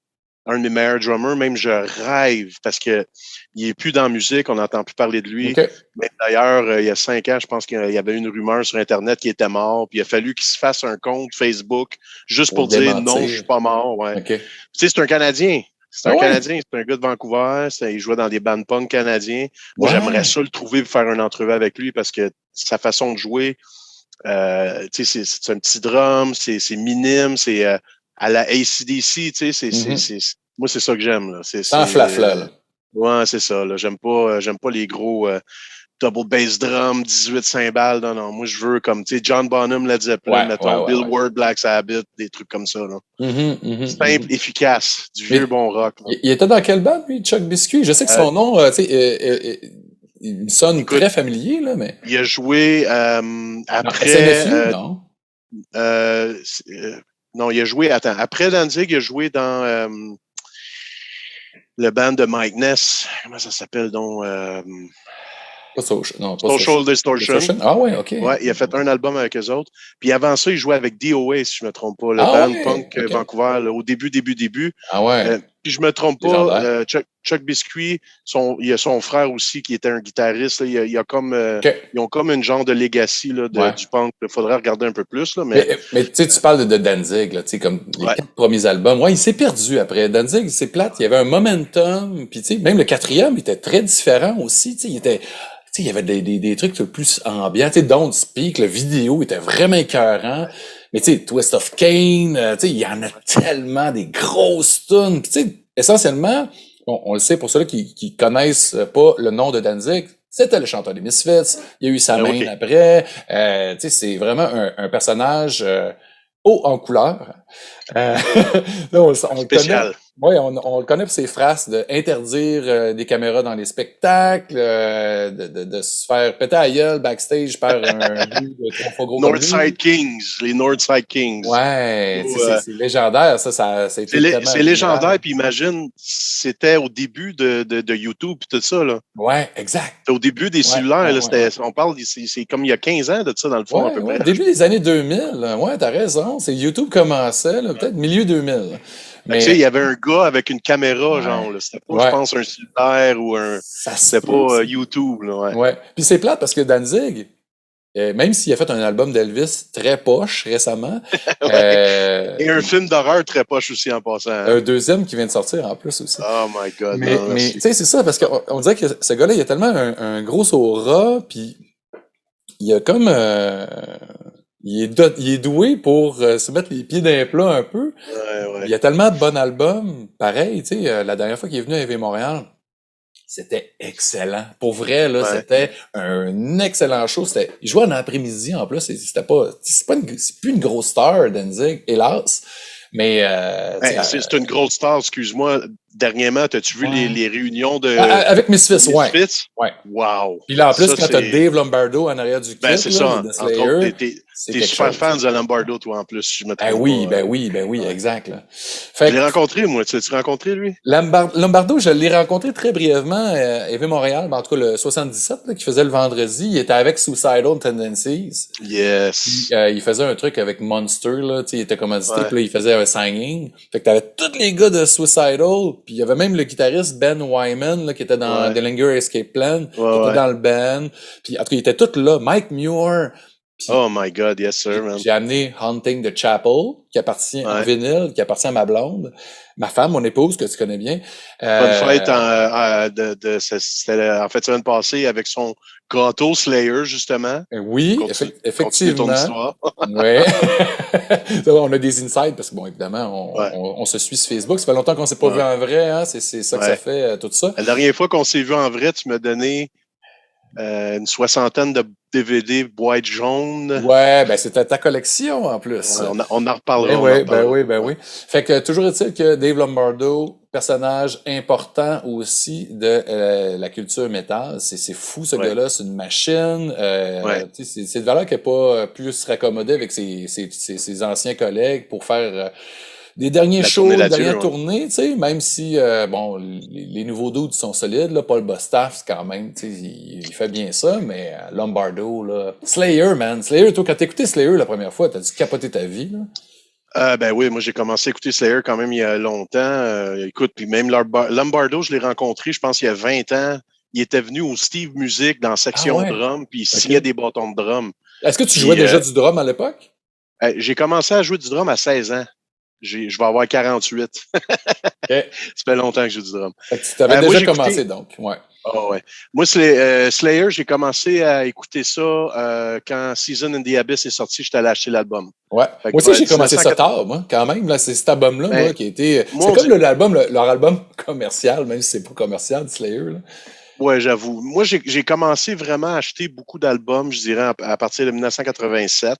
un de mes meilleurs drummers. Même je rêve parce que il est plus dans la musique, on n'entend plus parler de lui. Mais d'ailleurs, il y a 5 ans, je pense qu'il y avait une rumeur sur Internet qu'il était mort. Puis il a fallu qu'il se fasse un compte Facebook juste pour dire non, je suis pas mort. Tu sais, c'est un Canadien. C'est un Canadien, c'est un gars de Vancouver. Il jouait dans des bands punk canadiens. Moi, j'aimerais ça le trouver pour faire une entrevue avec lui parce que sa façon de jouer, tu sais, c'est un petit drum, c'est minime, c'est à la AC/DC, tu sais, Moi, c'est ça que j'aime. Là. Sans flafla, là. Ouais, c'est ça. Là. J'aime pas les gros double bass drum, 18 cymbales. Non. Moi, je veux comme, tu sais, John Bonham, Led Zeppelin, mettons, Bill Ward, Black Sabbath, des trucs comme ça. Là. Simple, efficace, du vieux bon rock. Il était dans quelle bande, lui, Chuck Biscuit? Je sais que son nom, tu sais, il sonne très familier, là, mais... Il a joué après... non? Non, il a joué... Attends, après Danzig, il a joué dans le band de Mike Ness. Comment ça s'appelle, donc? Pas Social Distortion. Ah ouais, OK. Ouais, il a fait un album avec eux autres. Puis avant ça, il jouait avec DOA, si je ne me trompe pas, le band punk Vancouver, là, au début. Ah ouais. Puis je me trompe pas, Chuck Biscuit, il y a son frère aussi qui était un guitariste. Là, il y a comme, ils ont comme une genre de legacy là, du punk. Il faudrait regarder un peu plus. Là, mais tu sais, tu parles de Danzig, là, tu sais, comme les 4 premiers albums. Ouais, il s'est perdu après. Danzig, c'est plate. Il y avait un momentum. Puis tu sais, même le 4e était très différent aussi. Tu sais, il y avait des trucs plus ambiants. Tu sais, Don't Speak, le vidéo était vraiment écœurant. Mais tu sais, Twist of Cain, tu sais, il y en a tellement des grosses tunes. Puis tu sais, essentiellement, on le sait pour ceux-là qui connaissent pas le nom de Danzig, c'était le chanteur des Misfits. Il y a eu sa main après. Tu sais, c'est vraiment un personnage haut en couleur. On le connaît. Oui, on le connaît pour ses phrases d'interdire des caméras dans les spectacles, de se faire péter à la gueule backstage par un but de 3 fois gros. Northside Kings, les Northside Kings. Ouais, c'est légendaire, ça c'est légendaire, puis imagine, c'était au début de YouTube et tout ça, là. Ouais, exact. Au début des cellulaires, là, on parle, c'est comme il y a 15 ans de ça, dans le fond, à peu près. Au début des années 2000, ouais, t'as raison, YouTube commençait, là, peut-être milieu 2000. Mais tu sais, il y avait un gars avec une caméra, genre, là. C'était pas, je pense, un cellulaire ou un... C'était pas YouTube, là, ouais. Puis c'est plate parce que Danzig, même s'il a fait un album d'Elvis très poche récemment... Et un film d'horreur très poche aussi, en passant. Un deuxième qui vient de sortir, en plus, aussi. Oh my God. Mais tu sais, c'est ça, parce qu'on dirait que ce gars-là, il a tellement un gros aura, puis il a comme... Il est doué pour se mettre les pieds dans les plats un peu. Ouais. Il y a tellement de bons albums. Pareil, tu sais, la dernière fois qu'il est venu à AV Montréal, c'était excellent. Pour vrai, là, c'était un excellent show. Il jouait en après-midi, en plus. C'est plus une grosse star, Danzig, hélas. Mais c'est une grosse star, excuse-moi. Dernièrement, as-tu vu les réunions de... avec Misfits, ouais. Wow. Puis là, en plus, quand t'as Dave Lombardo en arrière du clip, c'est ça. T'es super fan de Lombardo, toi, en plus, si je me trompe pas. Ben oui, exact. Là. Je l'ai rencontré, moi. Tu l'as rencontré, lui? Lombardo, je l'ai rencontré très brièvement à AV Montréal, en tout cas le 77, là, qui faisait le vendredi. Il était avec Suicidal Tendencies. Yes. Puis, il faisait un truc avec Monster, là, il était commandité, puis là, il faisait un signing. Fait que t'avais tous les gars de Suicidal, puis il y avait même le guitariste Ben Wyman, là, qui était dans Dillinger Escape Plan, qui était dans le band. Puis, en tout cas, il était tout là. Mike Muir. Puis, oh my God, yes sir, man. J'ai amené Haunting the Chapel, qui appartient en vinyle, qui appartient à ma blonde, ma femme, mon épouse, que tu connais bien. Bonne fête c'était en fait semaine passée avec son gâteau Slayer, justement. Oui, effectivement. Ton histoire. Oui. On a des insights parce que, bon, évidemment, on se suit sur Facebook. Ça fait longtemps qu'on ne s'est pas vu en vrai, hein. C'est ça que ça fait, tout ça. La dernière fois qu'on s'est vu en vrai, tu m'as donné une 60aine de DVD boîte jaune. Ouais, ben c'était ta collection en plus. On en reparlera. Ben oui. Fait que toujours est-il que Dave Lombardo, personnage important aussi de la culture métal. C'est fou ce gars-là, c'est une machine. C'est de valeur qu'il n'a pas pu se raccommoder avec ses anciens collègues pour faire des derniers shows, des dernières tournées, tu sais, même si, bon, les nouveaux dudes sont solides, là, Paul Bostaph, quand même, tu sais, il fait bien ça, mais Lombardo, là, Slayer, man, toi, quand t'as écouté Slayer la première fois, t'as dû capoter ta vie, là? Ben oui, moi, j'ai commencé à écouter Slayer quand même il y a longtemps, écoute, puis même Lombardo, je l'ai rencontré, je pense, il y a 20 ans, il était venu au Steve Music dans la section drum, puis il signait des bâtons de drum. Est-ce que tu jouais déjà du drum à l'époque? J'ai commencé à jouer du drum à 16 ans. Je vais avoir 48. Okay. Ça fait longtemps que je joue du drum. Tu avais déjà commencé, donc. Ouais. Oh, ouais. Moi, Slayer, j'ai commencé à écouter ça quand Season in the Abyss est sorti. J'étais allé acheter l'album. Ouais. Moi aussi, j'ai commencé ça tard, moi, quand même. Là, c'est cet album-là, moi, qui a été. C'est comme leur album commercial, même si c'est pas commercial, Slayer. Là. Ouais, j'avoue. Moi, j'ai commencé vraiment à acheter beaucoup d'albums, je dirais, à partir de 1987.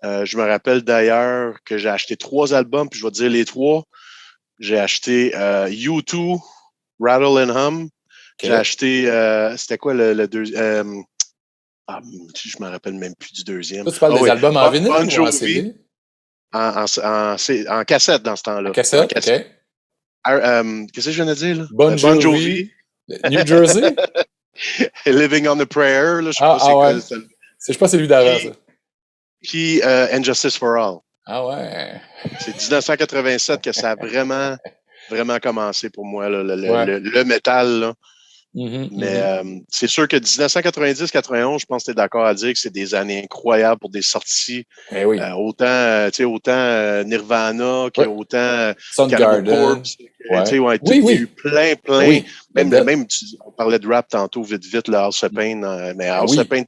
Je me rappelle d'ailleurs que j'ai acheté 3 albums, puis je vais te dire les 3. J'ai acheté U2, Rattle and Hum. Okay. J'ai acheté, c'était quoi le deuxième? Je me rappelle même plus du deuxième. Toi, tu parles des albums en vinyle ou en CD? En cassette dans ce temps-là. En cassette, OK. Qu'est-ce que je viens de dire? Là? Bon Jovi. New Jersey? Living on a Prayer. Là, je sais pas c'est quoi. Je pense que c'est lui d'avant, ça. Puis And Justice for All. Ah ouais. C'est 1987 que ça a vraiment, vraiment commencé pour moi, là, le métal. Là. Mais c'est sûr que 1990-91, je pense que tu es d'accord à dire que c'est des années incroyables pour des sorties. Oui. Autant Nirvana qu'autant Soundgarden. Oui. Il y a eu plein. Oui. Même on parlait de rap tantôt, vite, le House of Pain. Mais House of Pain,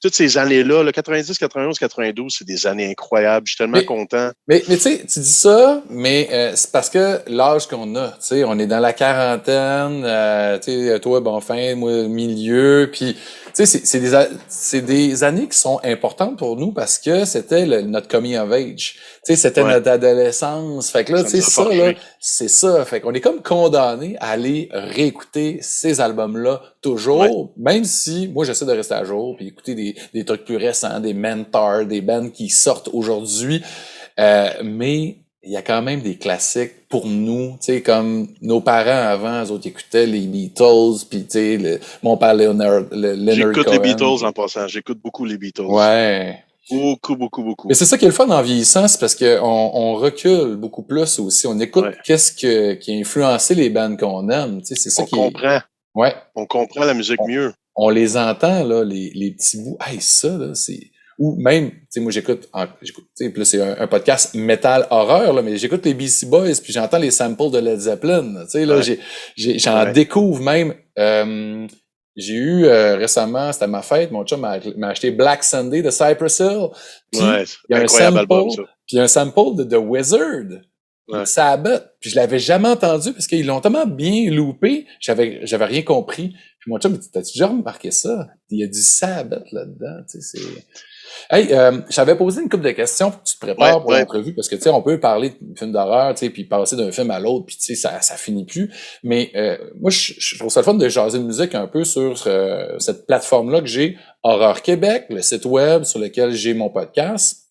toutes ces années-là, le 90, 91, 92, c'est des années incroyables. Je suis tellement content. Mais tu sais, tu dis ça, mais c'est parce que l'âge qu'on a, tu sais, on est dans la quarantaine, tu sais, toi, fin, moi, milieu, puis tu sais, c'est des années qui sont importantes pour nous parce que c'était notre coming of age. Tu sais, c'était notre adolescence. Fait que là, tu sais, ça, là, c'est ça. Fait qu'on est comme condamné à aller réécouter ces albums-là toujours, même si moi, j'essaie de rester à jour puis écouter des trucs plus récents, des mentors, des bands qui sortent aujourd'hui. Mais il y a quand même des classiques pour nous, tu sais, comme nos parents avant, eux autres écoutaient les Beatles, puis tu sais, mon père Leonard J'écoute Cohen. les Beatles en passant, j'écoute beaucoup les Beatles. Ouais. Beaucoup. Mais c'est ça qui est le fun en vieillissant, c'est parce qu'on recule beaucoup plus aussi. On écoute qu'est-ce qui a influencé les bands qu'on aime, tu sais, c'est ça qui comprend. Ouais. On comprend la musique mieux. On les entend, là, les petits bouts. Hey, ça, là, c'est... Ou même, tu sais, moi, j'écoute, tu sais, puis là, c'est un podcast métal horreur, là, mais j'écoute les Beastie Boys, puis j'entends les samples de Led Zeppelin, tu sais, là, j'en découvre même. J'ai eu récemment, c'était ma fête, mon chum m'a acheté Black Sunday de Cypress Hill. Puis il y a un sample, puis un sample de The Wizard. Sabbath, puis je l'avais jamais entendu parce qu'ils l'ont tellement bien loupé, j'avais rien compris. Puis mon chum me dit, t'as-tu déjà remarqué ça? Il y a du Sabbath là-dedans, tu sais, c'est... Hey, j'avais posé une couple de questions pour que tu te prépares pour l'entrevue, parce que, tu sais, on peut parler de films d'horreur, tu sais, puis passer d'un film à l'autre, puis tu sais, ça finit plus. Mais moi, je trouve ça le fun de jaser de musique un peu sur cette plateforme-là que j'ai, Horreur Québec, le site web sur lequel j'ai mon podcast.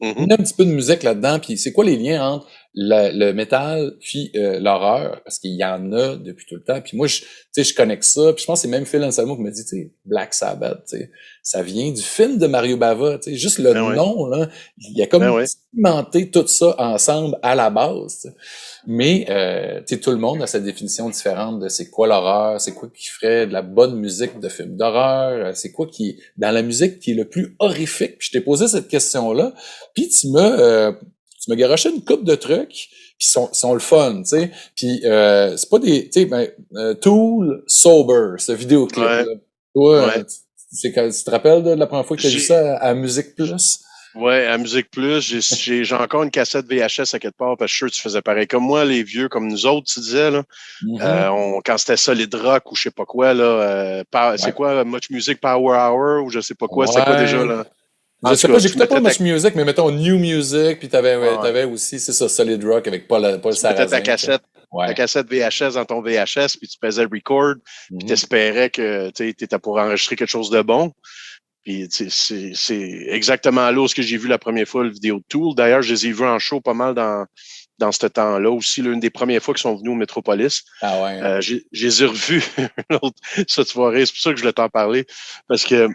Il y a un petit peu de musique là-dedans, puis c'est quoi les liens entre le métal puis l'horreur, parce qu'il y en a depuis tout le temps. Puis moi, je connecte ça, puis je pense que c'est même Phil Anselmo qui me dit, tu sais, Black Sabbath, tu sais, ça vient du film de Mario Bava, tu sais, juste le nom, là, il y a comme cimenté tout ça ensemble à la base, t'sais. Mais, tu sais, tout le monde a sa définition différente de c'est quoi l'horreur, c'est quoi qui ferait de la bonne musique de film d'horreur, c'est quoi qui est dans la musique qui est le plus horrifique. Puis je t'ai posé cette question-là, puis tu m'as garoché une couple de trucs qui sont le fun, tu sais. Puis c'est pas des, tu sais, Tool Sober, ce vidéoclip. Là. Toi, tu te rappelles de la première fois que tu as vu ça à Musique Plus? Ouais, à Musique Plus, j'ai encore une cassette VHS à quelque part, parce que je suis sûr que tu faisais pareil comme moi, les vieux, comme nous autres, tu disais, là. Quand c'était Solid Rock ou je sais pas quoi, là, c'est quoi, Much Music Power Hour ou je sais pas quoi, c'était quoi déjà, là? Je sais pas, j'écoutais pas Much Music, mais mettons New Music, puis t'avais aussi, c'est ça, Solid Rock avec Paul Sarrazin. Peut-être ta cassette VHS dans ton VHS, puis tu faisais record, puis t'espérais que tu étais pour enregistrer quelque chose de bon. Puis c'est exactement là où j'ai vu la première fois la vidéo de Tool. D'ailleurs, je les ai vus en show pas mal dans ce temps-là aussi, l'une des premières fois qu'ils sont venus au Métropolis. Ah ouais. Je les ai revus cette soirée, c'est pour ça que je voulais t'en parler, parce que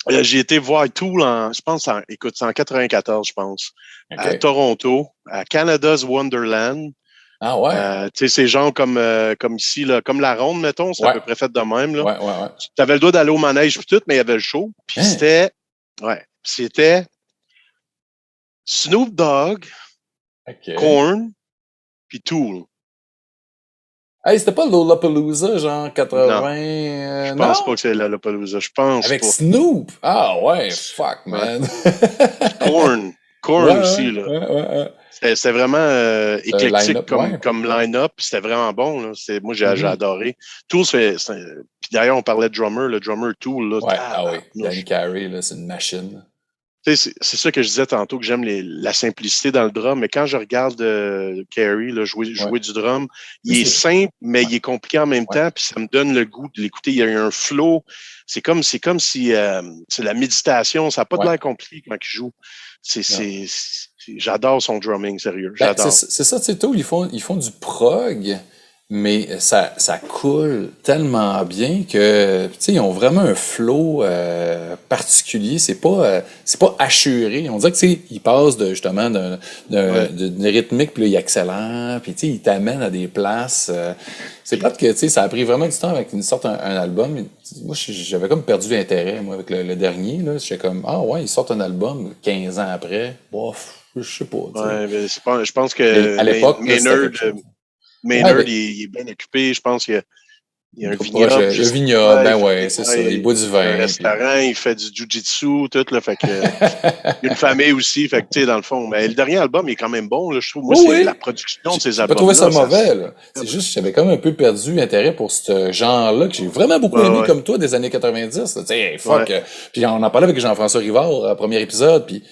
j'ai été voir Tool c'est en 94, je pense, à Toronto, à Canada's Wonderland. Ah ouais. Tu sais, c'est genre comme ici, là, comme la ronde, mettons, c'est à peu près fait de même, là. Ouais. Tu avais le droit d'aller au manège puis tout, mais il y avait le show. Puis c'était Snoop Dogg, Korn, puis Tool. Hey, c'était pas Lollapalooza, genre 80... Je pense pas que c'est Lollapalooza. Je pense Avec pas. Snoop? Ah ouais, fuck, man. Korn aussi, là. Ouais. C'était vraiment éclectique comme line-up. C'était vraiment bon, là. Moi, j'ai adoré. Tool, puis d'ailleurs, on parlait de drummer, le drummer Tool, là. Oui. Dan Carey, là, c'est une machine. C'est ça que je disais tantôt, que j'aime la simplicité dans le drum, mais quand je regarde Carey jouer du drum, il est simple, mais il est compliqué en même temps, puis ça me donne le goût de l'écouter. Il y a un flow. C'est comme si c'est la méditation. Ça n'a pas de l'air compliqué quand il joue. J'adore son drumming, sérieux. J'adore. C'est ça, tu sais, ils font du prog, mais ça coule tellement bien que, tu sais, ils ont vraiment un flow particulier. C'est pas assuré. On dirait que, tu sais, ils passent justement d'une rythmique, puis là, ils accélèrent, puis tu sais, ils t'amènent à des places. C'est plate que, tu sais, ça a pris vraiment du temps avec une sorte un album. Moi, j'avais comme perdu l'intérêt, moi, avec le dernier, là. J'étais comme, ah ouais, ils sortent un album 15 ans après. Bof, je sais pas. Ouais, mais je pense que à l'époque, Maynard, il est bien occupé. Je pense qu'il y a un vignoble. Le vignoble, c'est ça. Il boit du vin. Un restaurant, il fait du jujitsu, tout, là. Fait que, il y a une famille aussi. Fait que, tu sais, dans le fond. Mais le dernier album, il est quand même bon, là, je trouve. Moi, c'est la production de ces albums. J'ai pas trouvé ça mauvais, là. C'est juste que j'avais quand même un peu perdu intérêt pour ce genre-là, que j'ai vraiment beaucoup aimé, comme toi, des années 90. Tu sais, fuck. Puis on en parlait avec Jean-François Rivard, premier épisode, puis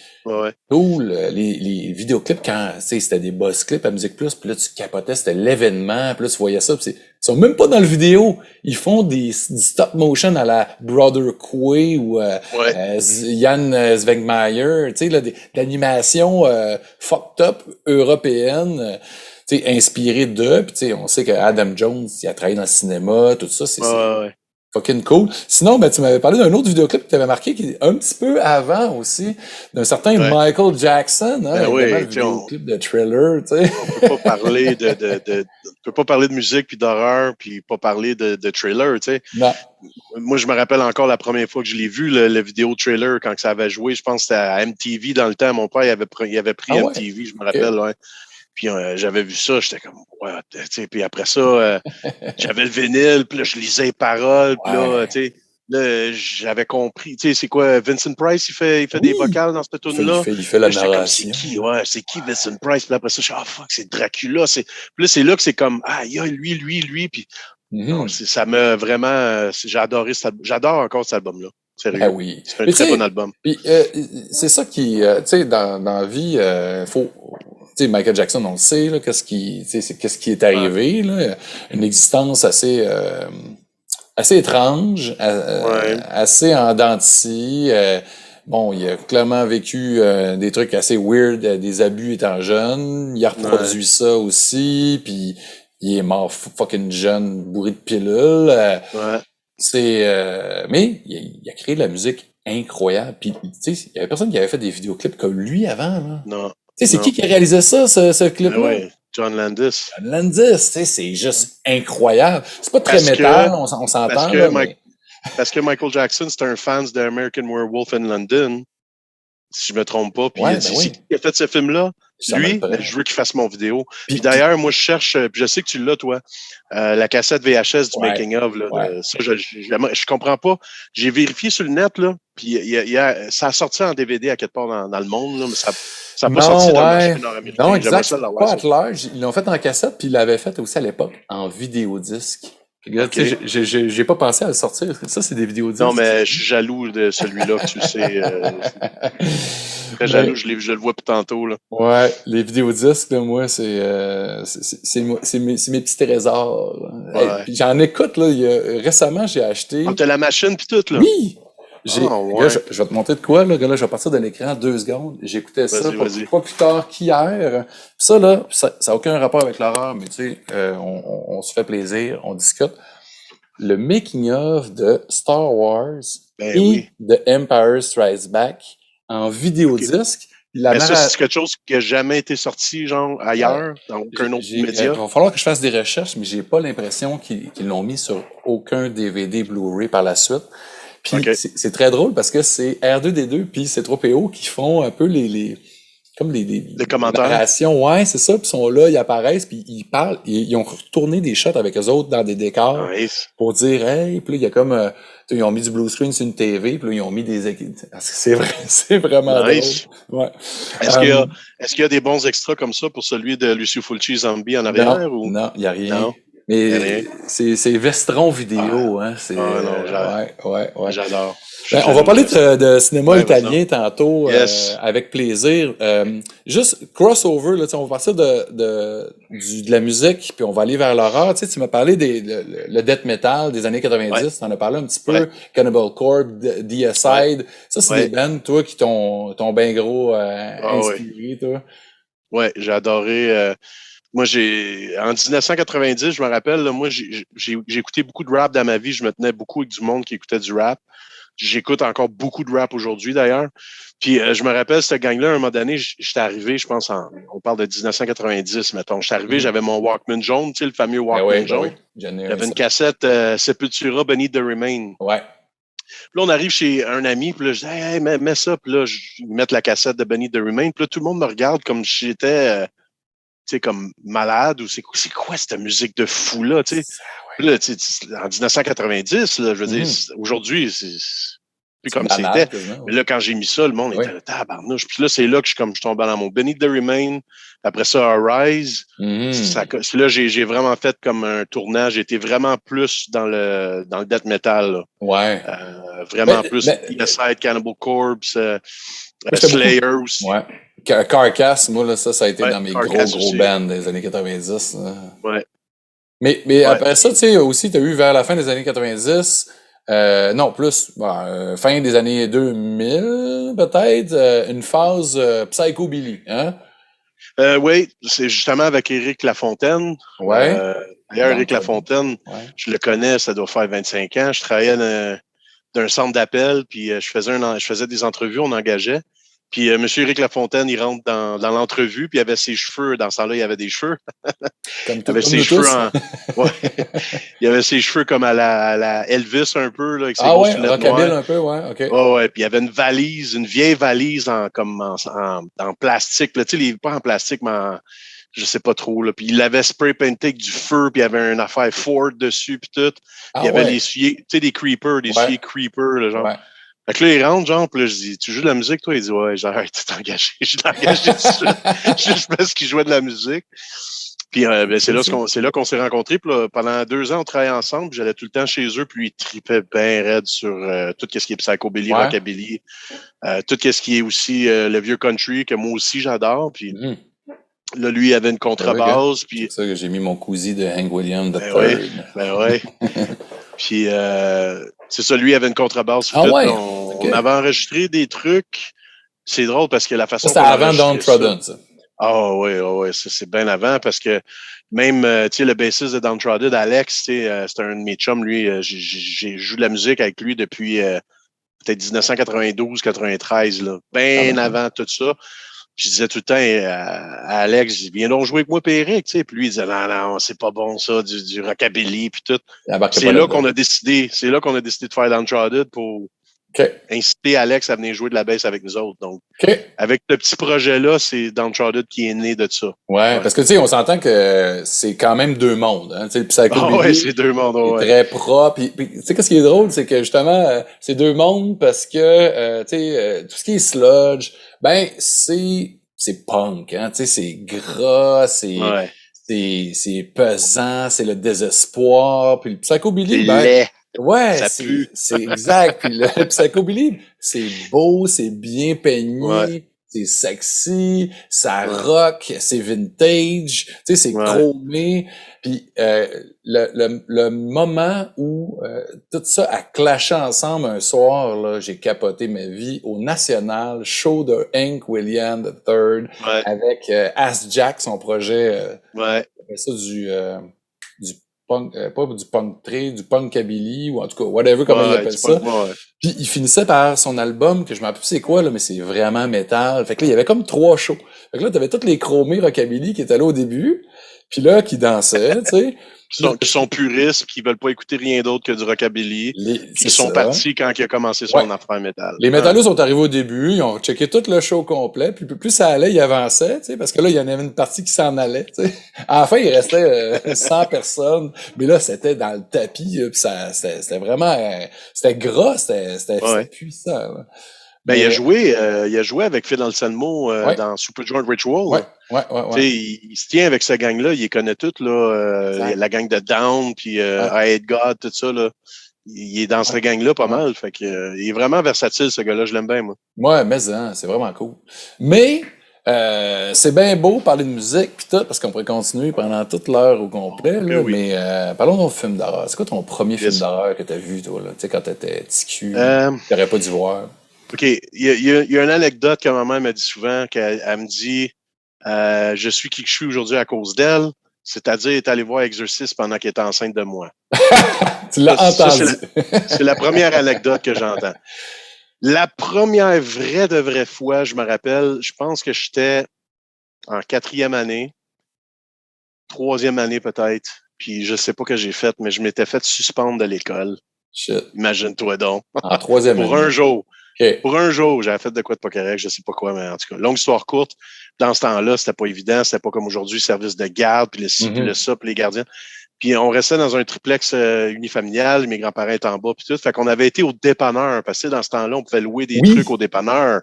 cool, les vidéoclips, quand c'était des boss clips à Musique Plus, puis là tu capotais, c'était l'événement, puis là tu voyais ça, puis ils sont même pas dans le vidéo, ils font du stop motion à la Brother Quay ou Jan Zwegmeier, tu sais, d'animation fucked up européenne, tu sais, inspirée d'eux, puis tu sais, on sait que Adam Jones, il a travaillé dans le cinéma, tout ça, c'est fucking cool. Sinon, ben, tu m'avais parlé d'un autre vidéoclip qui t'avait marqué, qui est un petit peu avant aussi, d'un certain Michael Jackson, hein, le vidéoclip de Thriller, tu sais. On peut pas parler on peut pas parler de musique puis d'horreur puis pas parler de Thriller, tu sais. Non. Moi, je me rappelle encore la première fois que je l'ai vu, le vidéo Thriller, quand ça avait joué, je pense que c'était à MTV dans le temps. Mon père, il avait pris MTV, je me rappelle, Puis j'avais vu ça, j'étais comme what, tu sais. Puis après ça, j'avais le vinyle, puis là je lisais les paroles, puis là, tu sais, là j'avais compris, tu sais, c'est quoi Vincent Price, il fait des vocales dans cette tune là. Il fait la narration. C'est qui Vincent Price? Puis après ça, je suis fuck, c'est Dracula, puis là c'est là que c'est comme lui, puis non, ça m'a vraiment, j'adore encore cet album là. Sérieux. Ah oui. C'est un très bon album. Puis c'est ça qui, tu sais, dans la vie, faut. Tu sais, Michael Jackson, on le sait, là, qu'est-ce qui est arrivé, là. Une existence assez étrange, assez en dents de scie. Bon, il a clairement vécu des trucs assez weird, des abus étant jeune. Il a reproduit ça aussi, puis il est mort fucking jeune, bourré de pilules. Mais il a créé de la musique incroyable. Puis, tu sais, il y avait personne qui avait fait des vidéoclips comme lui avant, là. Non. Tu sais, c'est qui a réalisé ça, ce clip-là? John Landis. John Landis, tu sais, c'est juste incroyable. C'est pas très métal, on s'entend. Parce que Michael Jackson, c'est un fan de American Werewolf in London, si je me trompe pas. Puis c'est qui a fait ce film-là? Lui, je veux qu'il fasse mon vidéo. Puis d'ailleurs, moi, je cherche, puis je sais que tu l'as, toi, la cassette VHS du Making of. Là, ça, je comprends pas. J'ai vérifié sur le net, là, puis ça a sorti en DVD à quelque part dans le monde, là, mais ça n'a pas sorti dans le marché nord-américain. Non, exact. Pas at large. Ils l'ont fait en cassette, puis ils l'avaient fait aussi à l'époque en vidéodisque. J'ai pas pensé à le sortir. Ça, c'est des vidéodisques. Non, mais je suis jaloux de celui-là, que tu sais. Très jaloux, je le vois plus tantôt. Là. Ouais, les vidéodisques, là, moi, c'est mes petits trésors. Hey, j'en écoute, là. Récemment, j'ai acheté. T'as la machine puis tout, là? Oui! Là, je vais te montrer de quoi, là. Là, je vais partir de l'écran 2 secondes. J'écoutais ça pas plus tard qu'hier. Ça, là, ça n'a aucun rapport avec l'horreur, mais tu sais, on se fait plaisir, on discute. Le making-of de Star Wars et de Empire Strikes Back en vidéodisque. Mais ça, c'est quelque chose qui n'a jamais été sorti, genre, ailleurs, dans aucun autre média. Il va falloir que je fasse des recherches, mais j'ai pas l'impression qu'ils l'ont mis sur aucun DVD Blu-ray par la suite. Puis c'est très drôle parce que c'est R2D2 puis C3PO qui font un peu comme des commentaires. narrations, ouais, c'est ça, puis ils sont là, ils apparaissent, puis ils parlent, ils ont retourné des shots avec eux autres dans des décors pour dire, hey, puis là, il y a comme, ils ont mis du blue screen sur une TV, puis là, ils ont mis des... C'est vrai, c'est vraiment drôle. Ouais. Est-ce qu'il y a des bons extras comme ça pour celui de Lucio Fulci Zombie en arrière? Non, il n'y a rien. Non. Mais c'est Vestron Vidéo, hein. C'est, non, ouais. J'adore. On va parler de cinéma italien tantôt, avec plaisir. Juste crossover, là, on va partir de la musique, puis on va aller vers l'horreur. Tu m'as parlé le death metal des années 90, tu en as parlé un petit peu. Cannibal Corpse, Deicide. Ça, c'est des bands, toi, qui t'ont bien gros inspiré, toi. Ouais, j'ai adoré. Moi, en 1990, je me rappelle, là, moi, j'ai écouté beaucoup de rap dans ma vie. Je me tenais beaucoup avec du monde qui écoutait du rap. J'écoute encore beaucoup de rap aujourd'hui, d'ailleurs. Puis, je me rappelle, cette gang-là, à un moment donné, j'étais arrivé, je pense, on parle de 1990, mettons. J'étais arrivé, j'avais mon Walkman jaune, tu sais, le fameux Walkman jaune. Il y avait une cassette Sepultura, Beneath the Remain. Ouais. Puis là, on arrive chez un ami, puis là, je dis, hey, mets ça. Puis là, ils mettent la cassette de Beneath the Remain. Puis là, tout le monde me regarde comme si j'étais... tu sais, comme malade, ou c'est quoi cette musique de fou-là, tu sais? Puis là, en 1990, là, je veux dire, aujourd'hui, c'est plus comme c'était. Mais là, quand j'ai mis ça, le monde était là, tabarnouche. Puis là, c'est là que je suis tombé dans mon Beneath the Remain. Après ça, Arise. Là, j'ai vraiment fait comme un tournage. J'étais vraiment plus dans le death metal, là. Ouais. Vraiment plus Deicide, Cannibal Corpse, Slayer aussi. Ouais. Carcass, moi, là, ça a été dans mes gros bands des années 90. Là. Ouais. Mais après ça, tu sais, aussi, tu as eu vers la fin des années 90, non, plus, fin des années 2000, peut-être, une phase psychobilly, hein? Oui, c'est justement avec Éric Lafontaine. Ouais. D'ailleurs, Éric Lafontaine, je le connais, ça doit faire 25 ans. Je travaillais dans un centre d'appel, puis je faisais des entrevues, on engageait. Puis M. Éric Lafontaine, il rentre dans l'entrevue, puis il avait ses cheveux. Dans ce temps-là, il avait des cheveux. Comme il avait ses cheveux il avait ses cheveux comme à la Elvis un peu, là, avec ses grosses lunettes rockabilly un peu, ouais, OK. Ouais, puis il y avait une vieille valise en plastique, là, tu sais, pas en plastique, mais je sais pas trop, là. Puis il avait spray painté avec du feu, puis il y avait une affaire Ford dessus, puis tout. Puis il y avait les souliers, tu sais, des creepers, souliers creepers, là, genre. Fait que là, il rentre, genre, puis là, je dis, tu joues de la musique, toi? Il dit, ouais, j'arrête, t'es engagé. Je suis engagé juste parce qu'il jouait de la musique. Puis c'est là qu'on s'est rencontrés. Puis là, pendant 2 ans, on travaillait ensemble. J'allais tout le temps chez eux, puis lui, il tripait bien raide sur tout ce qui est psychobilly, rockabilly. Tout ce qui est aussi le vieux country, que moi aussi, j'adore. Puis là, lui, il avait une contrebasse. Puis c'est ça que j'ai mis mon cousin de Hank Williams III. Ben ouais. Puis c'est ça, lui, il avait une contrebasse. On avait enregistré des trucs. C'est drôle parce que la façon... C'était avant Downtrodden, ça. Oui, c'est bien avant parce que même, tu sais, le bassiste de Downtrodden, Alex, c'est un de mes chums, lui, j'ai joué de la musique avec lui depuis peut-être 1992-93, là, bien avant tout ça. Puis je disais tout le temps à Alex, viens donc jouer avec moi, Péric, tu sais. Puis lui, il disait, non, c'est pas bon ça, du rockabilly, puis tout. C'est là qu'on a décidé de faire Downtrodden pour inciter Alex à venir jouer de la bass avec nous autres. Donc, avec ce petit projet-là, c'est Downtrodden qui est né de ça. Ouais, parce que tu sais, on s'entend que c'est quand même 2 mondes. Hein? Tu sais, le psychobilly, c'est 2 mondes. C'est très propre. Puis tu sais, qu'est-ce qui est drôle, c'est que justement, c'est 2 mondes parce que tu sais, tout ce qui est sludge, ben c'est punk. Hein? Tu sais, c'est gras, c'est pesant, c'est le désespoir. Puis le psychobilly, laid. Ouais, c'est exact. Puis le psychobilly, c'est beau, c'est bien peigné, c'est sexy, ça rock, c'est vintage, tu sais, c'est chromé. Puis le moment où tout ça a clashé ensemble un soir, là, j'ai capoté ma vie au National, show de Hank Williams III avec Ass Jack, son projet. Ça du punk, pas du punk tré, du punkabilly, ou en tout cas, whatever, comment il appelle ça. Puis il finissait par son album, que je m'en rappelle plus c'est quoi, là, mais c'est vraiment métal. Fait que là, il y avait comme 3 shows. Fait que là, t'avais toutes les chromés rockabilly qui étaient là au début, puis là, qui dansaient, tu sais. qui sont puristes, qui veulent pas écouter rien d'autre que du rockabilly, qui sont partis quand il a commencé son affaire métal. Les métalleux sont arrivés au début, ils ont checké tout le show complet, puis plus ça allait, ils avançaient, tu sais, parce que là, il y en avait une partie qui s'en allait, tu sais. À la fin, il restait 100 personnes, mais là, c'était dans le tapis, puis c'était vraiment, c'était gras, c'était puissant, là. Ben, il a joué avec Phil Anselmo dans Supergiant Ritual. Ouais. Il se tient avec cette gang-là, il les connaît toutes, là, la gang de Down, puis I Hate God, tout ça, là. Il est dans cette gang-là pas mal. Fait que, il est vraiment versatile, ce gars-là, je l'aime bien, moi. Ouais, mais c'est vraiment cool. Mais c'est bien beau parler de musique pis tout, parce qu'on pourrait continuer pendant toute l'heure au complet, là, mais parlons de ton film d'horreur. C'est quoi ton premier film d'horreur que t'as vu, toi, là? Tu sais, quand t'étais petit cul, t'aurais pas dû voir. OK. Il y a une anecdote que ma mère m'a dit souvent, qu'elle me dit je suis qui je suis aujourd'hui à cause d'elle, c'est-à-dire elle est allée voir Exorcist pendant qu'elle était enceinte de moi. Tu l'as entendu. C'est la première anecdote que j'entends. La première vraie fois, je me rappelle, je pense que j'étais en 4e année, 3e année peut-être, puis je sais pas que j'ai fait, mais je m'étais fait suspendre de l'école. Shit. Imagine-toi donc. En 3e année. Pour un jour. Okay. Pour un jour, j'avais fait de quoi de pas correct, je sais pas quoi, mais en tout cas, longue histoire courte. Dans ce temps-là, c'était pas évident, c'était pas comme aujourd'hui, service de garde, puis le ci, puis le ça, puis les gardiens. Puis on restait dans un triplex unifamilial, mes grands-parents étaient en bas, puis tout. Fait qu'on avait été au dépanneur, parce que dans ce temps-là, on pouvait louer des trucs au dépanneur.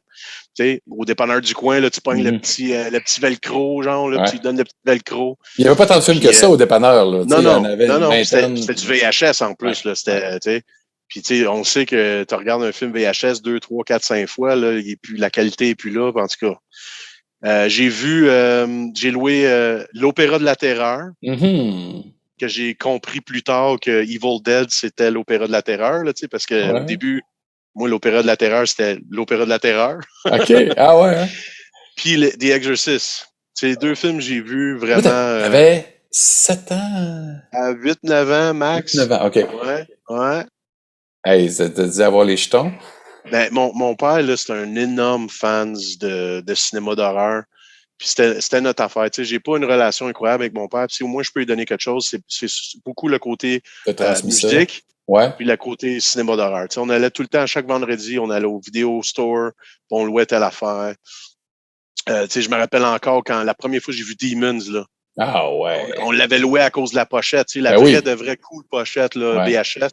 Tu sais, au dépanneur du coin, là, tu pognes le petit velcro, genre, là, tu lui donnes le petit velcro. Il n'y avait pas tant de films que ça au dépanneur, là. Non, c'était du VHS en plus, là, c'était, tu sais. Puis, tu sais, on sait que tu regardes un film VHS 2, 3, 4, 5 fois, là, la qualité est plus là, en tout cas. J'ai loué l'Opéra de la Terreur, que j'ai compris plus tard que Evil Dead, c'était l'Opéra de la Terreur, là, tu sais, parce que au début, moi, l'Opéra de la Terreur, c'était l'Opéra de la Terreur. OK, ah ouais, hein? Puis The Exorcist. C'est les 2 films que j'ai vus vraiment... T'avais 7 ans? À 8-9 ans, max. 8-9 ans, OK. Ouais. Hey, ça te dit avoir les jetons? Ben, mon père, là, c'est un énorme fan de cinéma d'horreur. Puis c'était notre affaire. Tu sais, j'ai pas une relation incroyable avec mon père. Puis si au moins je peux lui donner quelque chose, c'est beaucoup le côté musique, puis le côté cinéma d'horreur. Tu sais, on allait tout le temps, chaque vendredi, on allait au vidéo store, puis on louait telle affaire. Tu sais, je me rappelle encore quand la première fois que j'ai vu Demons, là. Ah ouais. On l'avait loué à cause de la pochette. Tu sais, la vraie cool pochette, là, VHS.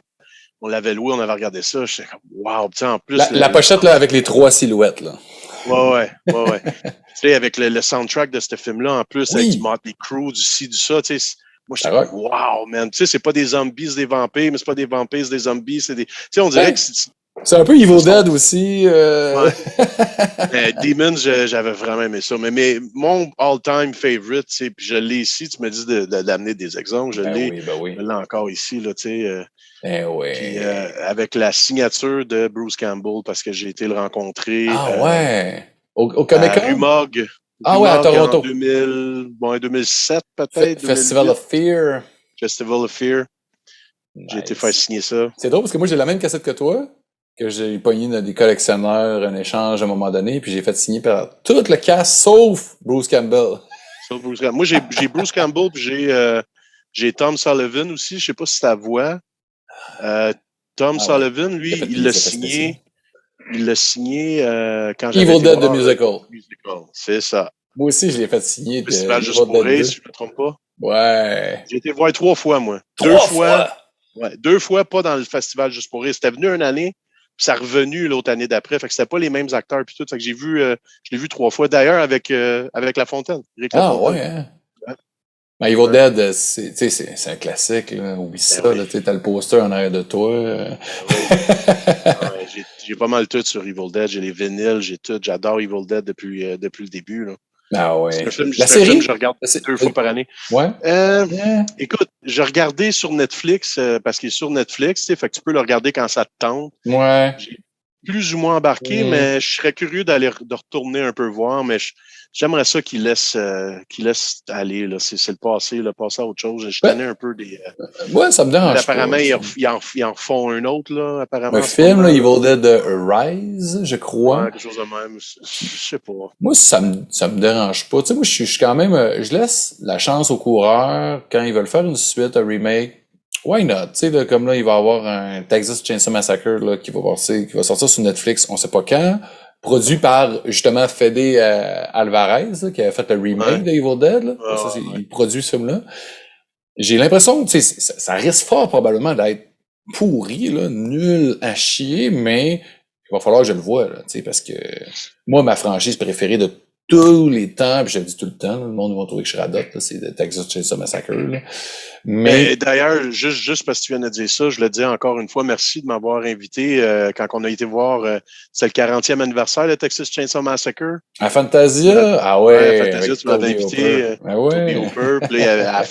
On l'avait loué, on avait regardé ça. J'étais comme, wow, tu sais, en plus. La pochette, là, avec les 3 silhouettes, là. Ouais. Tu sais, avec le soundtrack de ce film-là, en plus, avec du Motley Crue, du ci, du ça, tu sais. Moi, j'étais comme, wow, man. Tu sais, c'est pas des zombies, c'est des vampires, mais c'est pas des vampires, c'est des zombies, c'est des. Tu sais, on dirait que c'est un peu Evil Dead aussi. Demons, j'avais vraiment aimé ça. Mais mon all-time favorite, tu sais, puis je l'ai ici, tu me dis d'amener des exemples, je l'ai. Je l'ai encore ici, là, tu sais. Puis, avec la signature de Bruce Campbell, parce que j'ai été le rencontrer. Ah ouais! Au Comic-Con? À Rumog. Ah ouais, à Toronto. En 2007, peut-être. Festival of Fear. Festival of Fear. Nice. J'ai été faire signer ça. C'est drôle parce que moi, j'ai la même cassette que toi, que j'ai pogné dans des collectionneurs, un échange à un moment donné, puis j'ai fait signer par tout le cast, sauf Bruce Campbell. Moi, j'ai Bruce Campbell, puis j'ai Tom Sullivan aussi. Je sais pas si ça voix. Tom Sullivan, lui, il l'a signé. Il l'a signé quand j'avais Evil Dead the Musical. C'est ça. Moi aussi, je l'ai fait signer. Festival Juste pour rire, si je me trompe pas. Ouais. J'ai été voir 3 fois, moi. 2 fois? Ouais, 2 fois, pas dans le Festival Juste pour rire. C'était venu une année, puis ça a revenu l'autre année d'après. Fait que c'était pas les mêmes acteurs puis tout. Fait que je l'ai vu 3 fois. D'ailleurs, avec La Fontaine. Ouais, hein? Ben, Evil Dead, c'est un classique, là. Oublie ça, là. T'as le poster en arrière de toi. J'ai pas mal tout sur Evil Dead. J'ai les vinyles, j'ai tout. J'adore Evil Dead depuis le début, là. Ah ouais. C'est un film, la série que je regarde 2 fois par année. Ouais. Écoute, j'ai regardé sur Netflix parce qu'il est sur Netflix, fait que tu peux le regarder quand ça te tente. Ouais. plus ou moins embarqué, mais je serais curieux de retourner un peu voir, mais j'aimerais ça qu'il laisse aller. Là. C'est le passé, passer à autre chose. Je connais un peu des. Ouais, ça me dérange apparemment, pas. ils en font un autre, là, apparemment. Un film, là, Evil Dead Rise, je crois. Ouais, quelque chose de même. Je sais pas. Moi, ça me dérange pas. Tu sais, moi, je suis quand même, je laisse la chance aux coureurs quand ils veulent faire une suite, un remake. Why not? Tu sais, comme là, il va y avoir un Texas Chainsaw Massacre, là, qui va sortir sur Netflix, on sait pas quand. Produit par, justement, Fede Alvarez, là, qui a fait le remake de Evil Dead, là. Il produit ce film-là. J'ai l'impression, tu sais, ça risque fort probablement d'être pourri, là, nul à chier, mais il va falloir que je le voie, là, tu sais, parce que moi, ma franchise préférée de tous les temps, puis je le dis tout le temps, là, le monde va trouver que je radote, c'est de Texas Chainsaw Massacre, là. Mais d'ailleurs, juste parce que tu viens de dire ça, je le dis encore une fois, merci de m'avoir invité quand on a été voir, c'est le 40e anniversaire de Texas Chainsaw Massacre. À Fantasia? Ah ouais. À Fantasia, tu m'avais invité. Toby Hooper. Puis à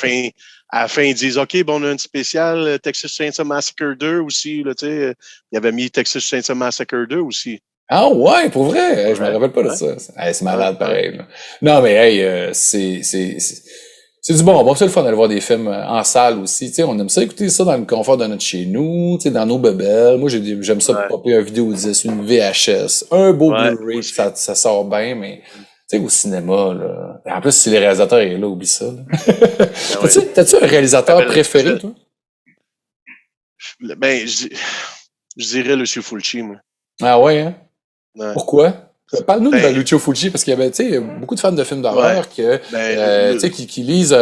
la fin, ils disent, OK, bon, on a un spécial Texas Chainsaw Massacre 2 aussi, là, tu sais. Il avait mis Texas Chainsaw Massacre 2 aussi. Ah ouais, pour vrai? Je me rappelle pas de ça. Hey, c'est malade, pareil. Là. Non, mais hey, c'est du bon. Bon, c'est le fun d'aller voir des films en salle aussi. Tu sais, on aime ça écouter ça dans le confort de notre chez nous, tu sais, dans nos bebelles. Moi, j'aime ça popper un vidéo 10, une VHS, un beau Blu-ray, ça sort bien, mais tu sais, au cinéma, là. En plus, si le réalisateur est là, oublie ça. Là. T'as-tu un réalisateur préféré, toi? Ben, je dirais Lucio Fulci, moi. Ah ouais, hein? Ouais. Pourquoi? Parle-nous de Lucio Fulci, parce qu'il y avait, tu sais, beaucoup de fans de films d'horreur tu sais, qui lisent,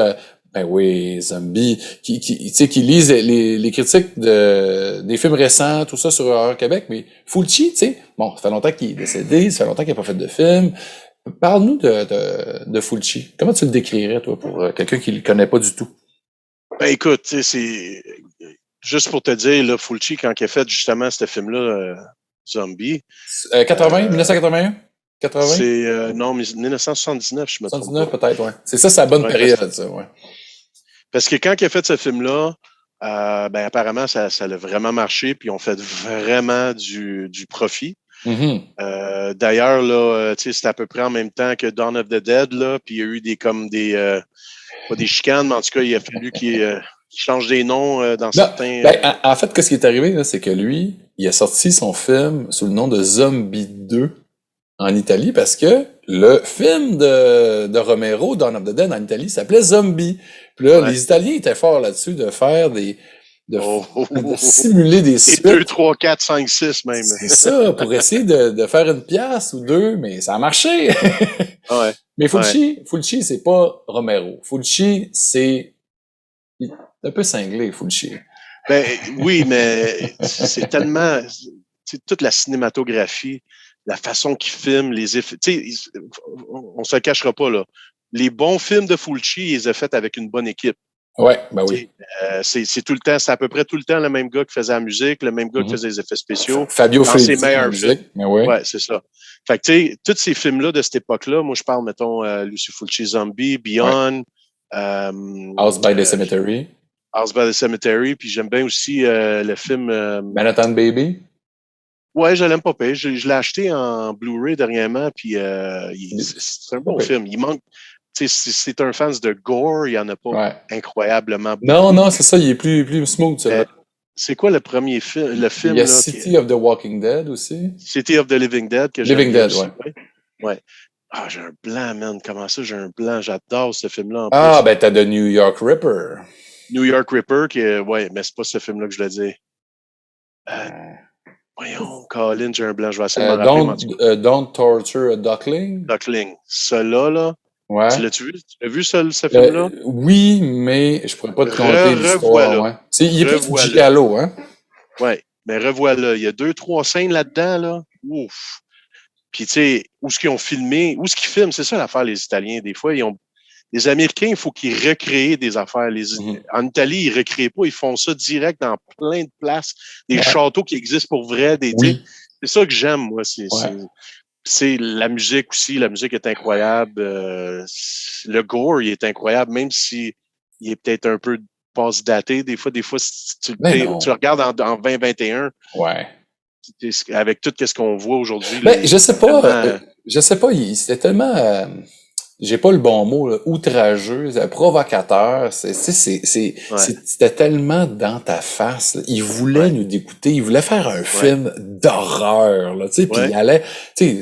Zombie, qui lisent les critiques des films récents, tout ça sur Horreur Québec, mais Fulci, tu sais, bon, ça fait longtemps qu'il est décédé, ça fait longtemps qu'il n'a pas fait de film. Parle-nous de Fulci. Comment tu le décrirais, toi, pour quelqu'un qui le connaît pas du tout? Ben, écoute, tu sais, c'est, juste pour te dire, là, Fulci, quand il a fait justement ce film-là, Zombie. 1981? 80? C'est, non, mais 1979, je me trompe. 79 peut-être, ouais. C'est ça, sa bonne période, ça, ouais. Parce que quand il a fait ce film-là, apparemment, ça a vraiment marché, puis on fait vraiment du profit. Mm-hmm. D'ailleurs, là, tu sais, c'était à peu près en même temps que Dawn of the Dead, là, puis il y a eu pas des chicanes, mais en tout cas, il a fallu qu'il change des noms dans certains... En fait, ce qui est arrivé, là, c'est que lui, il a sorti son film sous le nom de Zombie 2 en Italie parce que le film de Romero, Dawn of the Dead en Italie, s'appelait Zombie. Puis là, les Italiens étaient forts là-dessus de faire de simuler des suites. 2, 3, 4, 5, 6 même. C'est ça, pour essayer de faire une pièce ou deux, mais ça a marché. Ouais. Mais Fulci, c'est pas Romero. Fulci, c'est un peu cinglé, Fulci. Ben oui, mais c'est tellement... toute la cinématographie, la façon qu'il filme, les effets... Tu sais, on se le cachera pas, là. Les bons films de Fulci, il les a faits avec une bonne équipe. Ouais, ben oui. C'est tout le temps, c'est à peu près tout le temps le même gars qui faisait la musique, le même gars qui faisait les effets spéciaux. Fabio Freddi, ses meilleurs films. Ouais, c'est ça. Fait que, tu sais, tous ces films-là de cette époque-là, moi, je parle, mettons, Lucio Fulci, Zombie, Beyond. House by the Cemetery. House by the Cemetery, puis j'aime bien aussi le film... Manhattan Baby. Ouais, je l'aime pas pire. Je l'ai acheté en Blu-ray dernièrement, puis c'est un bon film. Il manque... Si c'est un fan de gore, il n'y en a pas incroyablement beaucoup. Non, c'est ça, il est plus smooth, ça. C'est quoi le premier film? Il y a City of the Walking Dead aussi. City of the Living Dead, que Living Dead, ouais. Ah, j'ai un blanc, man. Comment ça, j'ai un blanc? J'adore ce film-là. Ben, t'as The New York Ripper. New York Ripper, mais c'est pas ce film-là que je le dis. Voyons, Colin, j'ai un blanc. Je vais essayer de me rappeler. Don't Torture a Duckling. Duckling. Celui-là, là. Ouais. Tu l'as-tu vu? Tu l'as vu, ce film-là? Oui, mais je pourrais pas te conter l'histoire. Ouais. Il est plus giallo, hein? Ouais, mais revoilà. Il y a 2-3 scènes là-dedans, là. Ouf! Puis, tu sais, où est-ce qu'ils ont filmé? Où est-ce qu'ils filment? C'est ça l'affaire, les Italiens. Des fois, les Américains, il faut qu'ils recréent des affaires. En Italie, ils ne recréent pas. Ils font ça direct dans plein de places. Des châteaux qui existent pour vrai. C'est ça que j'aime, moi. C'est la musique aussi. La musique est incroyable. Le gore, il est incroyable, même si il est peut-être un peu passe daté. Des fois, si tu le regardes en 2021. Ouais. avec tout ce qu'on voit aujourd'hui. Je sais pas. C'était tellement. J'ai pas le bon mot, là, outrageux, provocateur. C'était tellement dans ta face. Là. Il voulait nous dégoûter. Il voulait faire un film d'horreur. Là, puis il allait,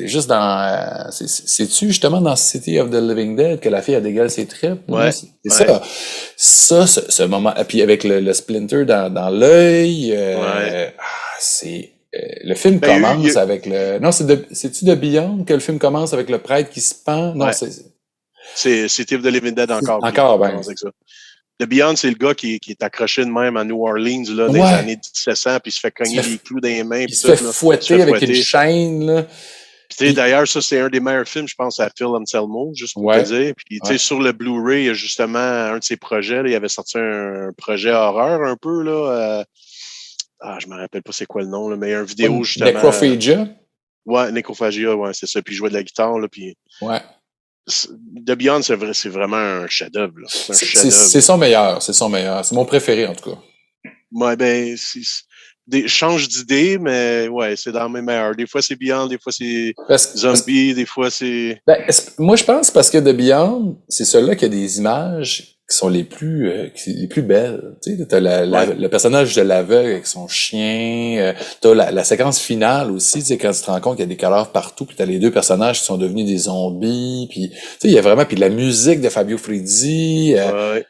juste dans. C'est-tu justement dans City of the Living Dead que la fille a dégueulé ses tripes? Ouais. C'est ça. Ça, ce moment. Puis avec le splinter dans l'œil. C'est. Le film commence avec le. Non, c'est-tu de Beyond que le film commence avec le prêtre qui se pend? Non, c'est City of the Living Dead encore. Encore, ben. The Beyond, c'est le gars qui est accroché de même à New Orleans, là, dans les années 1700, puis il se fait cogner les clous dans les mains. Il se fait fouetter avec une chaîne, là. Puis, d'ailleurs, ça, c'est un des meilleurs films, je pense, à Phil Anselmo, juste pour te dire. Puis, sur le Blu-ray, il y a justement un de ses projets, là, il avait sorti un projet horreur un peu, là. Je me rappelle pas c'est quoi le nom, là, mais il y a une vidéo, justement. Necrophagia? Necrophagia, c'est ça. Puis, il jouait de la guitare, là, puis... Ouais. The Beyond, c'est vraiment un chef-d'œuvre. C'est son meilleur. C'est mon préféré, en tout cas. Ouais, ben, change d'idée, mais ouais, c'est dans mes meilleurs. Des fois, c'est Beyond, des fois, c'est Zombie, des fois, c'est... Moi, je pense parce que The Beyond, c'est celui-là qui a des images qui sont les plus belles. Tu sais, t'as le personnage de l'aveugle avec son chien, t'as la séquence finale aussi, tu sais, quand tu te rends compte qu'il y a des cadavres partout, puis t'as les deux personnages qui sont devenus des zombies, puis tu sais, il y a vraiment, puis la musique de Fabio Frizzi. Fait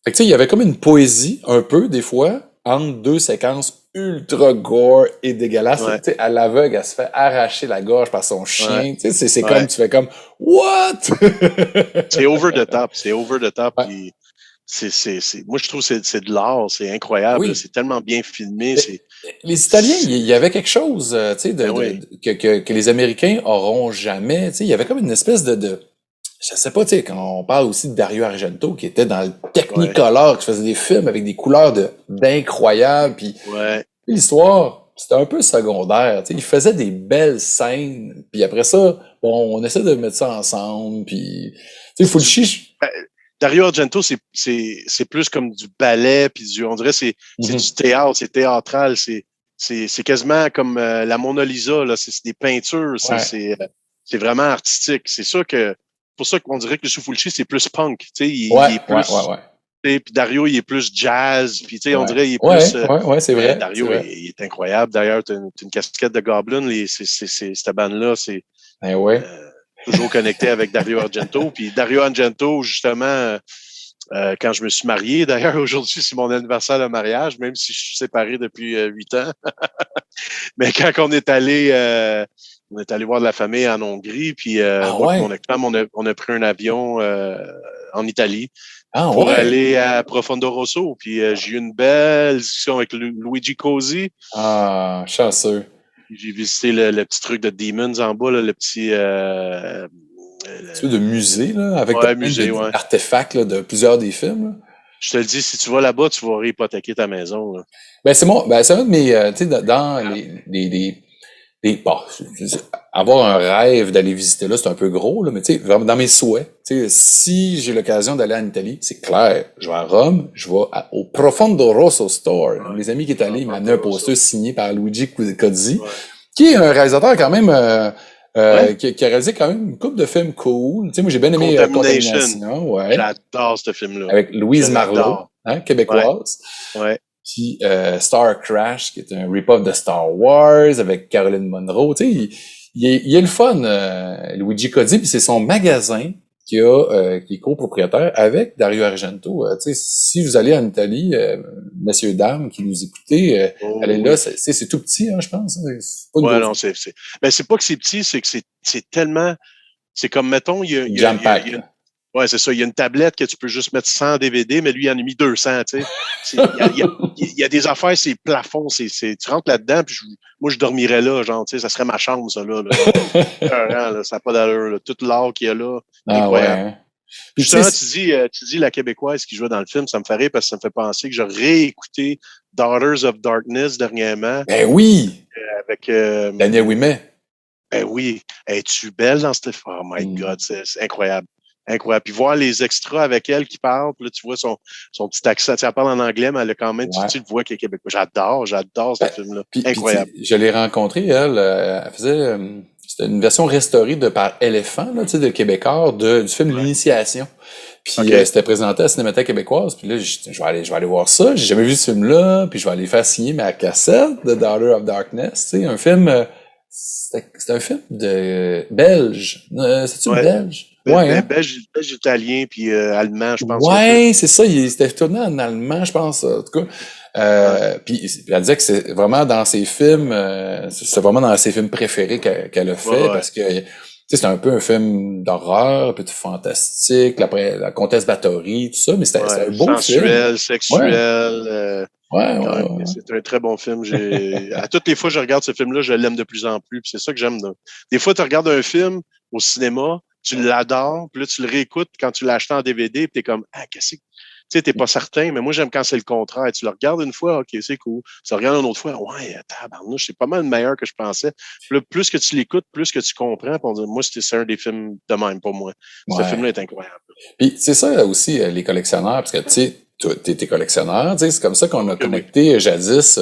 que tu sais, il y avait comme une poésie, un peu, des fois, entre deux séquences ultra gore et dégueulasse. Tu sais, à l'aveugle, elle se fait arracher la gorge par son chien. Tu sais, c'est comme, tu fais comme, what? C'est over the top. Puis moi, je trouve que c'est de l'art. C'est incroyable. Oui. C'est tellement bien filmé. Les Italiens, il y avait quelque chose, tu sais, que les Américains auront jamais. Tu sais, il y avait comme une espèce de je sais pas, tu sais, quand on parle aussi de Dario Argento, qui était dans le Technicolor, qui faisait des films avec des couleurs d'incroyables, puis l'histoire, c'était un peu secondaire, tu sais, il faisait des belles scènes, puis après ça, bon, on essaie de mettre ça ensemble, puis, tu sais, Fulci... Dario Argento, c'est plus comme du ballet, puis on dirait c'est du théâtre, c'est théâtral, c'est quasiment comme la Mona Lisa, là, c'est des peintures, c'est vraiment artistique, c'est sûr que pour ça qu'on dirait que le Fulci, c'est plus punk. Tu sais, il est plus. Puis Dario, il est plus jazz. Puis tu sais, on dirait il est plus. C'est vrai. Dario, il est incroyable. D'ailleurs, tu as une casquette de Goblin. Cette bande-là, c'est toujours connecté avec Dario Argento. Puis Dario Argento, justement, quand je me suis marié, d'ailleurs, aujourd'hui, c'est mon anniversaire de mariage, même si je suis séparé depuis 8 ans. Mais quand on est allé voir de la famille en Hongrie, puis moi et mon ex-femme, on a pris un avion en Italie pour aller à Profondo Rosso. Puis j'ai eu une belle discussion avec Luigi Cosi. Ah, chanceux. J'ai visité le petit truc de Demons en bas, là, le petit... de musée, là, avec des artefacts là, de plusieurs des films. Là. Je te le dis, si tu vas là-bas, tu vas réhypothéquer ta maison. Là. C'est un de mes... tu sais, dans avoir un rêve d'aller visiter là, c'est un peu gros, là, mais tu sais, vraiment dans mes souhaits, tu sais, si j'ai l'occasion d'aller en Italie, c'est clair, je vais à Rome, je vais au Profondo Rosso Store. Mes amis qui est allé, il m'a amené un poster signé par Luigi Cozzi, qui est un réalisateur quand même, qui a réalisé quand même une couple de films cool. Tu sais, moi, j'ai bien aimé Contamination. J'adore ce film-là. Avec Louise Marlowe, québécoise. Puis Star Crash, qui est un rip-off de Star Wars, avec Caroline Munro. Tu sais, il est le fun, Luigi Cozzi, puis c'est son magasin qui est copropriétaire avec Dario Argento. Tu sais, si vous allez en Italie, messieurs, dames, qui nous écoutez, allez là, c'est tout petit, hein, je pense. Non, mais c'est pas que c'est petit, c'est que c'est tellement... C'est comme, mettons, c'est ça. Il y a une tablette que tu peux juste mettre 100 DVD, mais lui, il en a mis 200, tu sais. Il y a des affaires, c'est plafond, tu rentres là-dedans, puis moi, je dormirais là, genre, tu sais, ça serait ma chambre, ça, là. Ça n'a pas d'allure, là. Tout l'art qu'il y a là, incroyable. Justement, tu dis la Québécoise qui jouait dans le film, ça me fait rire parce que ça me fait penser que j'ai réécouté Daughters of Darkness dernièrement. Ben oui! Avec... Daniel Ouimet. Ben oui. Es-tu belle dans cette... Oh my God, c'est incroyable. incroyable. Puis voir les extras avec elle qui parlent, puis là, tu vois son petit accent. Elle parle en anglais, mais elle a quand même, tu le vois qu'elle est québécoise. J'adore ce film-là. Incroyable. Puis, je l'ai rencontrée, elle faisait... c'était une version restaurée par Éléphant, là, de Québécois, du film L'Initiation. Puis c'était présenté à la Cinémathèque québécoise. Puis là, je vais aller voir ça. J'ai jamais vu ce film-là. Puis je vais aller faire signer ma cassette de Daughter of Darkness. Tu sais, un film... c'est un film de belge. C'est-tu belge? Ouais, belge, italien, puis allemand, je pense. Ouais, c'est ça. C'était tourné en allemand, je pense, en tout cas. Puis elle disait que c'est vraiment dans ses films, c'est vraiment dans ses films préférés qu'elle a fait, parce que c'est un peu un film d'horreur, un peu de fantastique, la Comtesse Bathory, tout ça, mais c'était un beau sensuel, sexuel. Ouais. C'est un très bon film. À toutes les fois que je regarde ce film-là, je l'aime de plus en plus. C'est ça que j'aime. Des fois, tu regardes un film au cinéma, tu l'adores, puis là, tu le réécoutes quand tu l'as acheté en DVD, puis t'es comme, qu'est-ce que... Tu sais, t'es pas certain, mais moi, j'aime quand c'est le contraire. Tu le regardes une fois, OK, c'est cool. Tu le regardes une autre fois, tabarnouche, c'est pas mal meilleur que je pensais. Puis là, plus que tu l'écoutes, plus que tu comprends. Puis moi, c'est un des films de même pour moi. Ce film-là est incroyable. Puis c'est ça aussi, les collectionneurs, parce que, tu sais, t'es collectionneur, tu sais, c'est comme ça qu'on a connecté jadis,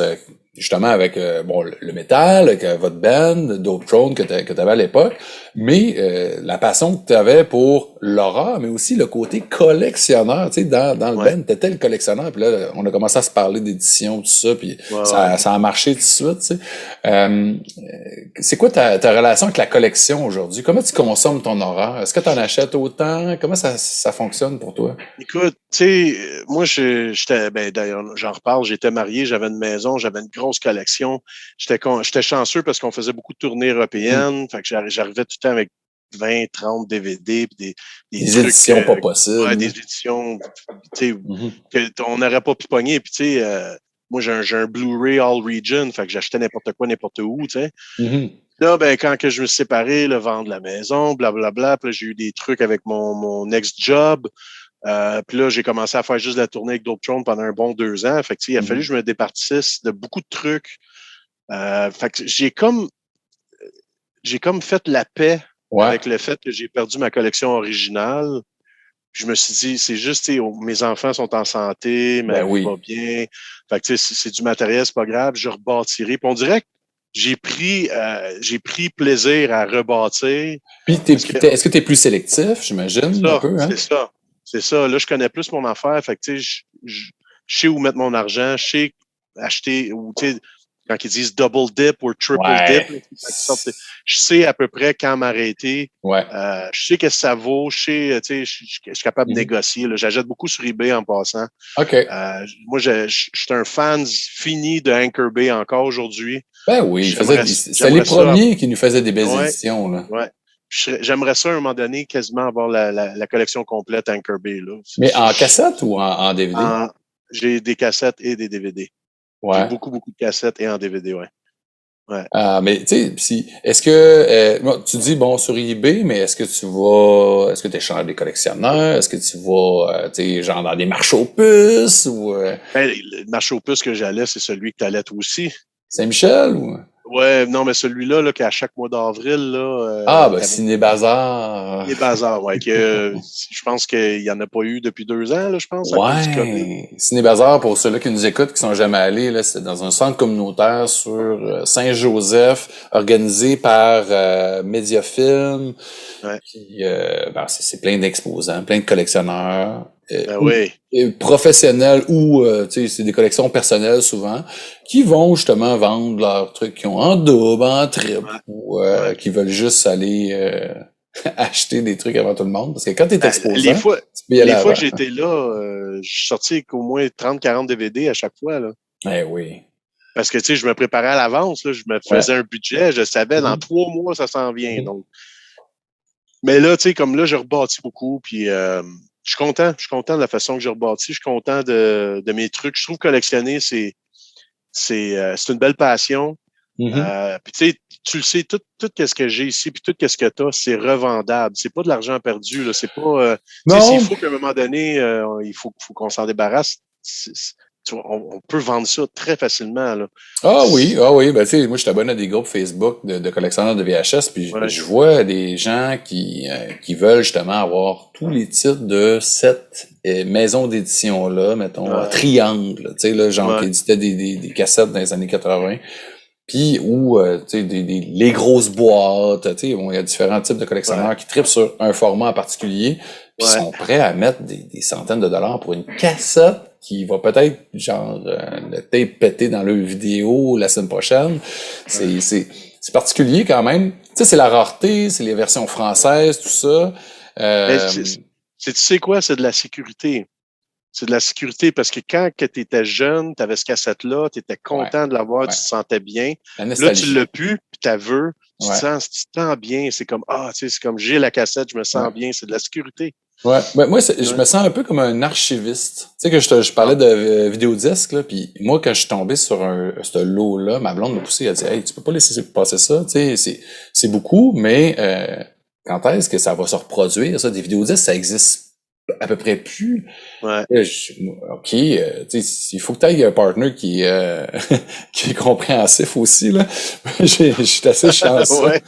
justement avec le métal, avec votre band, Dope Throne que t'avais à l'époque, mais la passion que t'avais pour l'horreur, mais aussi le côté collectionneur, tu sais, dans le band, t'étais le collectionneur, puis là, on a commencé à se parler d'édition, tout ça, puis ça a marché tout de suite, tu sais. C'est quoi ta relation avec la collection aujourd'hui? Comment tu consommes ton horreur? Est-ce que t'en achètes autant? Comment ça fonctionne pour toi? Écoute, tu sais, moi, j'étais, d'ailleurs, j'en reparle, j'étais marié, j'avais une maison, j'avais une grosse collection. J'étais chanceux parce qu'on faisait beaucoup de tournées européennes. Fait que j'arrivais tout le temps avec 20, 30 DVD, puis des trucs, éditions pas possibles. Ouais, des éditions, tu sais, qu'on n'aurait pas pu pogner. Puis, tu sais, moi, j'ai un Blu-ray All Region, fait que j'achetais n'importe quoi, n'importe où, tu sais. Là, quand que je me suis séparé, le vendre la maison, blablabla, puis là, j'ai eu des trucs avec mon ex-job. Puis là, j'ai commencé à faire juste la tournée avec Dope Throne pendant un bon 2 ans. Fait que, il a fallu que je me départisse de beaucoup de trucs. Fait que j'ai comme fait la paix avec le fait que j'ai perdu ma collection originale. Puis je me suis dit, c'est juste, mes enfants sont en santé, ma vie va bien. Fait que, c'est du matériel, c'est pas grave, je rebâtirai. Puis on dirait que j'ai pris plaisir à rebâtir. Puis est-ce que tu es plus sélectif, j'imagine, un peu, hein? C'est ça. Là, je connais plus mon affaire. Fait que, tu sais, je sais où mettre mon argent. Je sais acheter, ou, tu sais, quand ils disent double dip ou triple dip, je sais à peu près quand m'arrêter. Je sais qu'est-ce que ça vaut. Je sais, tu sais, je suis capable de négocier. J'achète beaucoup sur eBay en passant. Moi, je suis un fan fini de Anchor Bay encore aujourd'hui. Ben oui, c'est les premiers qui nous faisaient des belles éditions, là. J'aimerais ça, à un moment donné, quasiment avoir la collection complète Anchor Bay, là. Mais en cassette ou en DVD? J'ai des cassettes et des DVD. J'ai beaucoup de cassettes et en DVD, mais tu sais, est-ce que tu dis sur eBay, mais est-ce que tu échanges des collectionneurs? Est-ce que tu vas tu sais, genre dans des marchés aux puces ou le marché aux puces que j'allais, c'est celui que tu allais toi aussi. Saint-Michel ou? Ouais, non, mais celui-là, qu'à chaque mois d'avril, là. Ciné Bazar. Ciné Bazar, je pense qu'il n'y en a pas eu depuis 2 ans, là, je pense. Ciné Bazar, pour ceux-là qui nous écoutent, qui sont jamais allés, là, c'est dans un centre communautaire sur Saint-Joseph, organisé par Mediafilm. Puis, c'est plein d'exposants, plein de collectionneurs. Professionnels ou c'est des collections personnelles souvent qui vont justement vendre leurs trucs qui ont en double, en triple ou qui veulent juste aller acheter des trucs avant tout le monde parce que quand tu es exposant, les fois que j'étais là, je suis sorti avec au moins 30-40 DVD à chaque fois là. Oui. Parce que tu sais, je me préparais à l'avance là, je me faisais un budget, je savais dans 3 mois ça s'en vient donc. Mais là, tu sais, comme là, j'ai rebâti beaucoup, puis je suis content de la façon que j'ai rebâti. Je suis content de mes trucs. Je trouve que collectionner, c'est une belle passion. Puis tu sais, tu le sais, tout ce que j'ai ici, puis tout ce que tu as, c'est revendable. C'est pas de l'argent perdu. Là. C'est pas. S'il faut qu'à un moment donné, il faut qu'on s'en débarrasse, on peut vendre ça très facilement. Là. Ah oui, ben tu sais, moi je suis abonné à des groupes Facebook de collectionneurs de VHS, puis je vois des gens qui veulent justement avoir tous les titres de cette maison d'édition-là, mettons, Triangle, tu sais, là, genre qui éditait des cassettes dans les années 80. Puis ou tu sais les grosses boîtes, tu sais, il y a différents types de collectionneurs qui trippent sur un format en particulier, puis sont prêts à mettre des centaines de dollars pour une cassette qui va peut-être genre le tape péter dans leur vidéo la semaine prochaine. C'est particulier quand même. Tu sais, c'est la rareté, c'est les versions françaises, tout ça. Tu sais quoi, c'est de la sécurité. C'est de la sécurité parce que quand tu étais jeune, tu avais ce cassette-là, tu étais content de l'avoir, tu te sentais bien. Là, tu l'as plus, puis tu veux, tu te sens bien. C'est comme, tu sais, c'est comme j'ai la cassette, je me sens bien. C'est de la sécurité. Ouais. Ben, moi, je me sens un peu comme un archiviste. Tu sais que je parlais de vidéodisque, là, puis moi, quand je suis tombé sur ce lot-là, ma blonde m'a poussé, elle a dit, hey, tu peux pas laisser passer ça. Tu sais, c'est beaucoup, mais quand est-ce que ça va se reproduire, ça? Des vidéodisques, ça existe à peu près plus. Ouais. OK, il faut que tu aies un partner qui est compréhensif aussi, là. Je suis assez chanceux.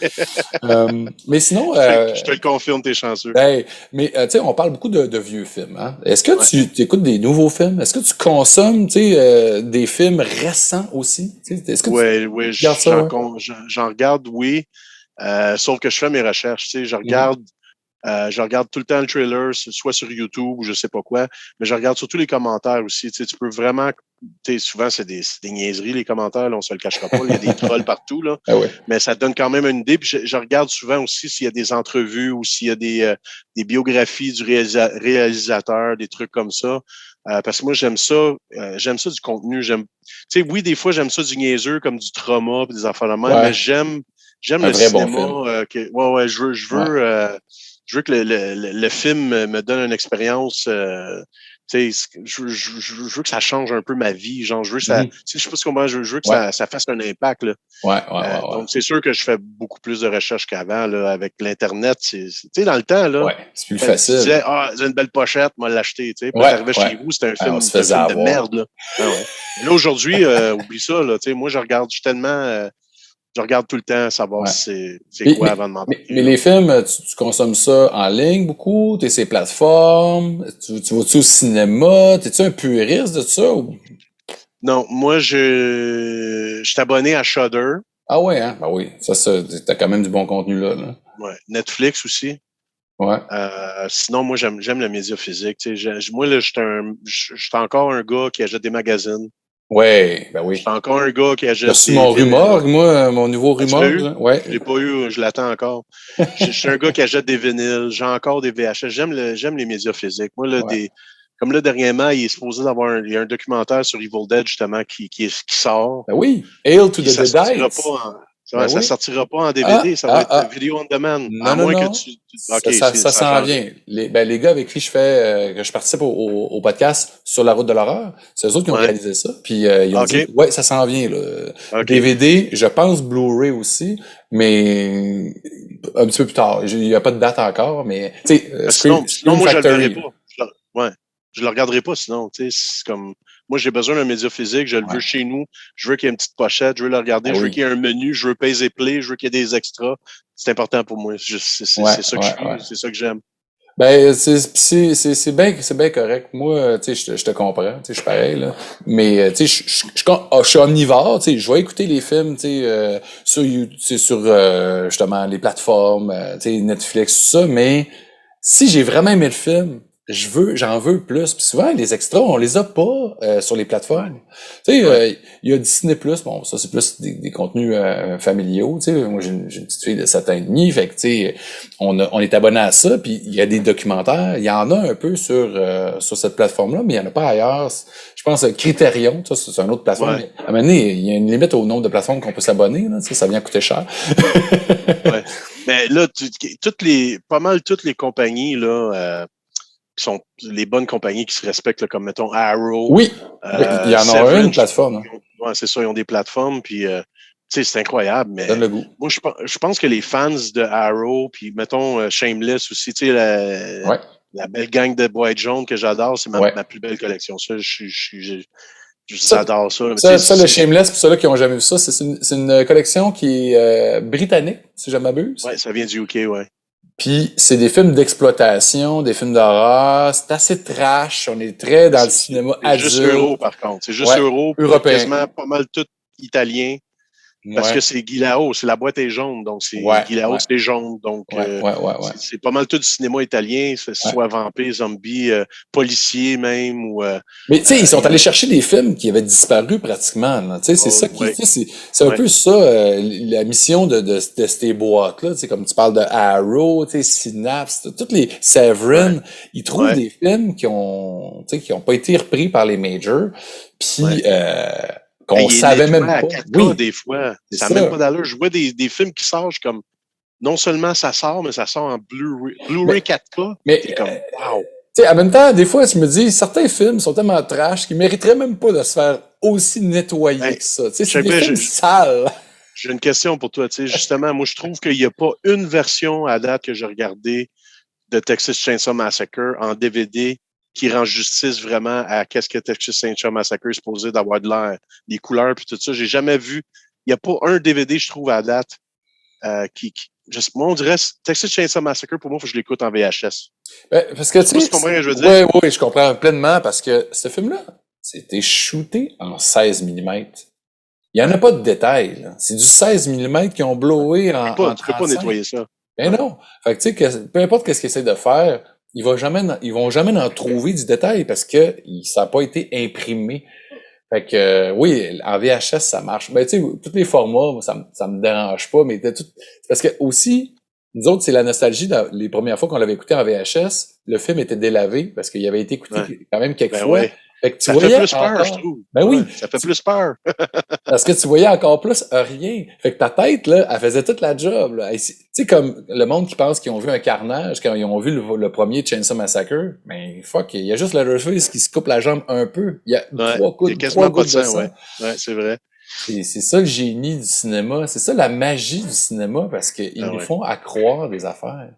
Mais sinon... je te le confirme, t'es chanceux. Mais tu sais, on parle beaucoup de vieux films. Hein? Est-ce que tu écoutes des nouveaux films? Est-ce que tu consommes des films récents aussi? Est-ce que oui, j'en regarde, oui. Sauf que je fais mes recherches. Je regarde tout le temps le trailer, soit sur YouTube ou je sais pas quoi, mais je regarde surtout les commentaires aussi. Tu peux vraiment... souvent, c'est des niaiseries, les commentaires, là, on se le cachera pas. Il y a des trolls partout, là. Mais ça donne quand même une idée. Puis je regarde souvent aussi s'il y a des entrevues ou s'il y a des biographies du réalisateur, des trucs comme ça. Parce que moi, j'aime ça du contenu. Oui, des fois, j'aime ça du niaiseux, comme du trauma et des affaires de même, mais j'aime le cinéma. Je veux que le film me donne une expérience. Je veux que ça change un peu ma vie. Genre, je veux que ça. Je sais pas comment. Je veux que ça fasse un impact. Là. Donc, c'est sûr que je fais beaucoup plus de recherches qu'avant. Là, avec l'Internet, dans le temps, là. C'est plus facile. Tu disais, j'ai une belle pochette, moi l'acheter. Puis t'arrivais chez vous, c'était un film de merde. Là. Là, aujourd'hui, oublie ça. Là, moi, je regarde tout le temps savoir c'est quoi avant de m'embarquer. Mais les films, tu consommes ça en ligne beaucoup? T'es sur les plateformes? Tu vas-tu au cinéma? T'es-tu un puriste de ça? Ou... Non, moi, je suis abonné à Shudder. Ah ouais, hein? Ben oui, ça t'as quand même du bon contenu là. Ouais. Netflix aussi. Ouais. Sinon, moi, j'aime le média physique. Moi, là, je suis encore un gars qui achète des magazines. Ouais, ben oui. Je suis encore un gars qui achète des... mon rumor, moi, mon nouveau rumor. Ouais. Je l'ai pas eu, je l'attends encore. Je suis un gars qui achète des vinyles, j'ai encore des VHS. J'aime les médias physiques. Moi, là, comme là, dernièrement, il est supposé d'avoir il y a un documentaire sur Evil Dead, justement, qui sort. Ben oui. Hail to the Deadites. Ça sortira pas en DVD, ça va être vidéo on demand. Non. Ça s'en vient. Les gars avec qui que je participe au podcast Sur la route de l'horreur, c'est eux autres qui ont réalisé ça. Puis ils ont dit, ça s'en vient. Là. DVD, je pense Blu-ray aussi, mais un petit peu plus tard. Il n'y a pas de date encore, mais tu sais, sinon moi, je le verrai pas. Je le regarderai pas sinon. C'est comme... Moi, j'ai besoin d'un média physique, je le veux chez nous, je veux qu'il y ait une petite pochette, je veux le regarder, je veux qu'il y ait un menu, je veux peser play, je veux qu'il y ait des extras. C'est important pour moi. C'est ça que je suis, c'est ça que j'aime. Ben, c'est bien correct. Moi, tu sais, je te comprends, tu sais, je suis pareil, là. Mais, tu sais, je suis omnivore, tu sais, je vais écouter les films, tu sais, sur justement, les plateformes, tu sais, Netflix, tout ça, mais si j'ai vraiment aimé le film, j'en veux plus. Puis souvent, les extras, on les a pas sur les plateformes. Tu sais, il y a Disney+, bon, ça c'est plus des contenus familiaux. Tu sais, moi j'ai une petite fille de 7 ans et demi, fait que tu sais, on est abonné à ça. Puis il y a des documentaires, il y en a un peu sur cette plateforme-là, mais il y en a pas ailleurs. Je pense Criterion, ça c'est une autre plateforme. Mais, à un moment donné, il y a une limite au nombre de plateformes qu'on peut s'abonner. Là, ça vient coûter cher. Mais là, pas mal toutes les compagnies là. Qui sont les bonnes compagnies qui se respectent, là, comme mettons Arrow. Oui, il y en a une plateforme. Ouais, c'est ça, ils ont des plateformes, puis tu sais, c'est incroyable, mais donne le goût. Moi, je pense que les fans de Arrow, puis mettons Shameless aussi, tu sais, la belle gang de Boy Jones que j'adore, c'est ma plus belle collection. Ça, J'adore ça. Ça, le Shameless, pour ceux-là qui n'ont jamais vu ça, c'est une collection qui est britannique, si je m'abuse. Ouais, ça vient du UK, ouais. Puis c'est des films d'exploitation, des films d'horreur, c'est assez trash, on est très dans le cinéma adulte. C'est juste euro, par contre. C'est juste euro, quasiment pas mal tout italien. Parce que c'est Guy Lao, c'est La boîte est jaune, donc c'est Guy Lao, c'est jaune, donc c'est pas mal tout du cinéma italien, soit vampire, zombie, policier même ou. Mais tu sais, ils sont allés chercher des films qui avaient disparu pratiquement. Tu sais, c'est ça qui, c'est un peu ça la mission de ces boîtes là. Tu sais, comme tu parles de Arrow, tu sais, Synapse, toutes les Severin, ils trouvent des films qui ont pas été repris par les majors, puis qu'on savait même pas. 4K, des fois. Ça n'a même pas d'allure. Je vois des films qui sortent comme, non seulement ça sort, mais ça sort en Blu-ray 4K. Mais, c'est comme, wow. Tu sais, en même temps, des fois, je me dis, certains films sont tellement trash qu'ils mériteraient même pas de se faire aussi nettoyer que ça. Tu sais, c'est des films sales. J'ai une question pour toi. Tu sais, justement, moi, je trouve qu'il n'y a pas une version à date que j'ai regardée de Texas Chainsaw Massacre en DVD qui rend justice vraiment à qu'est-ce que Texas Chainsaw Massacre est supposé d'avoir de l'air, les couleurs puis tout ça. J'ai jamais vu. Il n'y a pas un DVD, je trouve, à date moi, on dirait Texas Chainsaw Massacre, pour moi, il faut que je l'écoute en VHS. Ben, parce que tu sais, tu comprends ce que je veux dire? Oui, je comprends pleinement parce que ce film-là, c'était shooté en 16 mm. Il n'y en a pas de détails. Là. C'est du 16 mm qui ont blowé en 35. Tu peux pas nettoyer ça. Ben non. Fait que tu sais, peu importe qu'est-ce qu'ils essaient de faire, ils vont jamais en trouver du détail parce que ça n'a pas été imprimé. Fait que oui, en VHS, ça marche. Ben tu sais, tous les formats, moi, ça me dérange pas, mais c'est parce que aussi, nous autres, c'est la nostalgie. Les premières fois qu'on l'avait écouté en VHS, le film était délavé parce qu'il avait été écouté quand même quelques fois. Ouais. Fait que ça fait plus peur, je trouve. Ben oui. Ça fait plus peur. Parce que tu voyais encore plus rien. Fait que ta tête, là, elle faisait toute la job, là. Tu sais, comme le monde qui pense qu'ils ont vu un carnage quand ils ont vu le premier Chainsaw Massacre. Mais fuck, il y a juste Leatherface qui se coupe la jambe un peu. Il y a trois gouttes de sang. Ouais, c'est vrai. C'est ça le génie du cinéma. C'est ça la magie du cinéma parce qu'ils nous font accroire des affaires.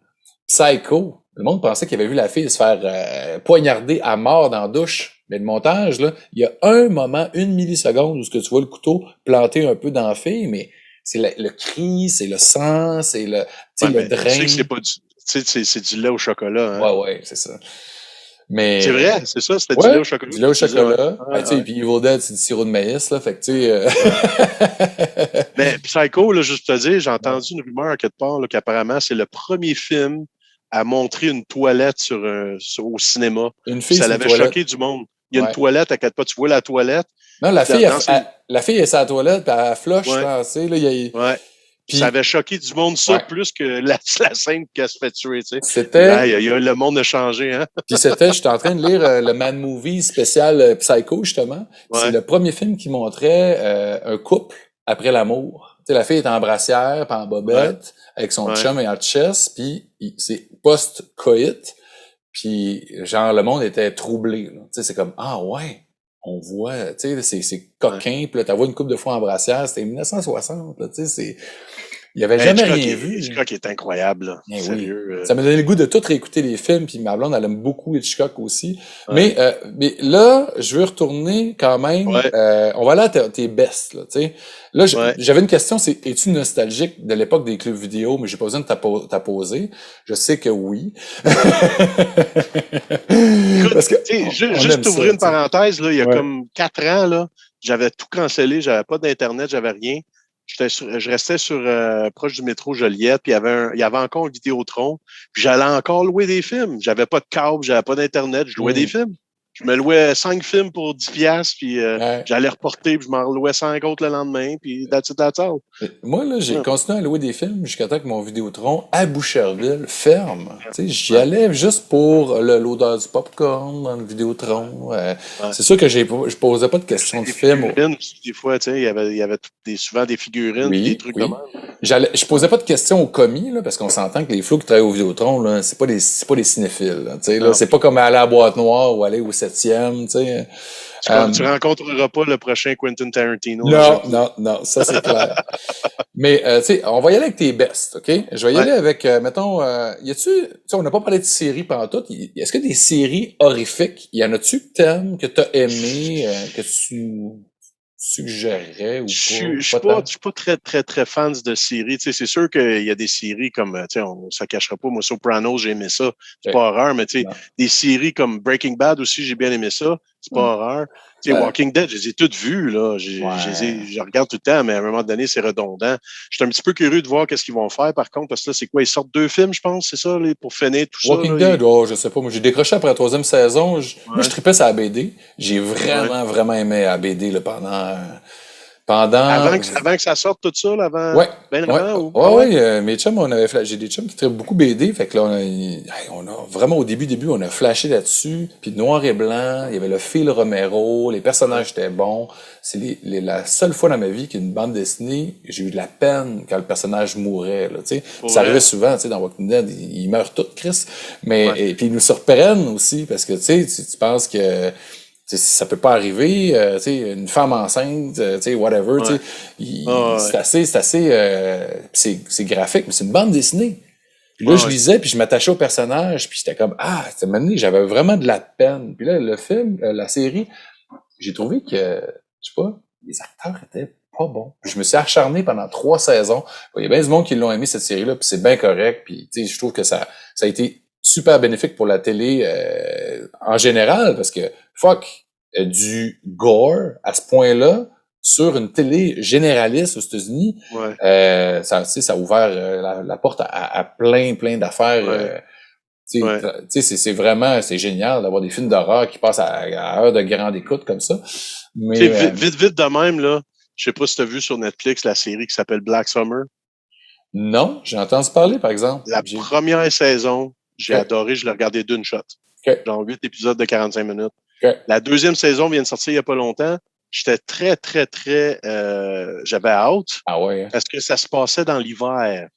Psycho. Le monde pensait qu'il avait vu la fille se faire poignarder à mort dans la douche. Mais le montage, là, il y a un moment, 1 milliseconde où tu vois le couteau planter un peu dans la fille, mais c'est le cri, c'est le sang, c'est le drain. Tu sais que c'est pas c'est du lait au chocolat. Hein? Ouais, c'est ça. Mais c'est vrai, c'est ça, c'était du lait au chocolat. Du lait au chocolat. Puis Evil Dead, c'est du sirop de maïs, là. Fait que, tu sais. Mais Psycho, là, juste te dire, j'ai entendu une rumeur quelque part, là, qu'apparemment, c'est le premier film à montrer une toilette au cinéma. Une fille, ça l'avait choqué du monde. Il y a une toilette, t'inquiète pas, tu vois la toilette. Non, la fille, elle est sur la toilette, puis elle flush, je pense. Là, Puis ça avait choqué du monde, plus que la scène qu'elle se fait tuer, tu sais. C'était... le monde a changé, hein. Puis j'étais en train de lire le Mad Movie spécial Psycho, justement. C'est le premier film qui montrait un couple après l'amour. Tu sais, la fille est en brassière, puis en bobette, avec son chum et en chest, puis c'est post-coït. Puis, genre, le monde était troublé. Tu sais, c'est comme, ah ouais, on voit, tu sais, c'est coquin. Puis là, t'as vu une couple de fois en brassière, c'était 1960, là, tu sais, c'est... Il avait jamais rien vu. Hitchcock est incroyable, là. Sérieux. Ça m'a donné le goût de tout réécouter les films, puis ma blonde, elle aime beaucoup Hitchcock aussi. Mais là, je veux retourner quand même. On va aller à tes bests, là, tu sais. Là, j'avais une question, es-tu nostalgique de l'époque des clubs vidéo, mais j'ai pas besoin de t'apposer. Je sais que oui. Écoute, parce que, juste t'ouvrir une parenthèse, là, il y a comme 4 ans, là, j'avais tout cancellé, j'avais pas d'internet, j'avais rien. Je restais proche du métro Joliette, puis il y avait encore un Vidéotron, puis j'allais encore louer des films. J'avais pas de câble, j'avais pas d'internet, je louais des films. Je me louais 5 films pour 10$, puis j'allais reporter, puis je m'en louais 5 autres le lendemain, puis that's all. Moi, là, j'ai continué à louer des films jusqu'à temps que mon Vidéotron à Boucherville ferme. Tu sais, j'y allais juste pour l'odeur du popcorn dans le Vidéotron. C'est sûr que je posais pas de questions de films. Des fois, tu sais, il y avait souvent des figurines, des trucs comme ça. Je posais pas de questions aux commis, là, parce qu'on s'entend que les flots qui travaillent au Vidéotron, là, c'est pas des cinéphiles. Là, tu sais, là, c'est pas comme aller à la boîte noire ou aller au 7 7e, tu sais. Tu rencontreras pas le prochain Quentin Tarantino. Non, ça c'est clair. Mais, tu sais, on va y aller avec tes bests, OK? Je vais y aller avec, mettons, y a-tu, tu sais, on n'a pas parlé de séries pendant tout. Est-ce que des séries horrifiques, y en a-tu que t'aimes, que t'as aimé, que tu suggérerais ou pas? Je suis pas très, très, très fan de séries. Tu sais, c'est sûr qu'il y a des séries comme, tu sais, on ne cachera pas. Moi, Sopranos, j'ai aimé ça. C'est pas horreur, mais tu sais, des séries comme Breaking Bad aussi, j'ai bien aimé ça. C'est pas horreur. Tu sais, Walking Dead, je les ai toutes vues, là. Je regarde tout le temps, mais à un moment donné, c'est redondant. Je suis un petit peu curieux de voir qu'est-ce qu'ils vont faire, par contre, parce que là, c'est quoi? Ils sortent 2 films, je pense, c'est ça, pour finir tout ça. Walking Dead, je sais pas. Moi, j'ai décroché après la 3e saison. Moi, je tripais sur la BD. J'ai vraiment aimé la BD, là, avant que ça sorte tout ça, là, avant? Mes chums, j'ai des chums qui traitent beaucoup BD, fait que là, on a vraiment au début, on a flashé là-dessus, puis noir et blanc, il y avait le Phil Romero, les personnages étaient bons. C'est la seule fois dans ma vie qu'une bande dessinée, j'ai eu de la peine quand le personnage mourait, là, tu sais. Ça arrivait souvent, tu sais, dans Walking Dead, ils meurent tous, Chris. Mais, et puis ils nous surprennent aussi, parce que, tu sais, tu penses que, ça peut pas arriver, tu sais, une femme enceinte, tu sais, whatever, tu sais, c'est assez, c'est graphique, mais c'est une bande dessinée. Puis là, je lisais, puis je m'attachais au personnage, puis j'étais comme, cette année, j'avais vraiment de la peine. Puis là, le film, la série, j'ai trouvé que, je sais pas, les acteurs étaient pas bons. Puis je me suis acharné pendant 3 saisons. Il y a bien du monde qui l'ont aimé, cette série-là, puis c'est bien correct, puis tu sais, je trouve que ça a été super bénéfique pour la télé en général, parce que du gore à ce point-là sur une télé généraliste aux États-Unis, ça a ouvert la porte à plein d'affaires. C'est vraiment, c'est génial d'avoir des films d'horreur qui passent à heure de grande écoute comme ça. Mais vite de même, là, je sais pas si tu as vu sur Netflix la série qui s'appelle Black Summer. Non, j'ai entendu parler, par exemple. La première saison, j'ai adoré, je l'ai regardé d'une shot. Genre 8 épisodes de 45 minutes. La 2e saison vient de sortir il y a pas longtemps. J'étais très, très, très... j'avais hâte. Ah ouais. Parce que ça se passait dans l'hiver.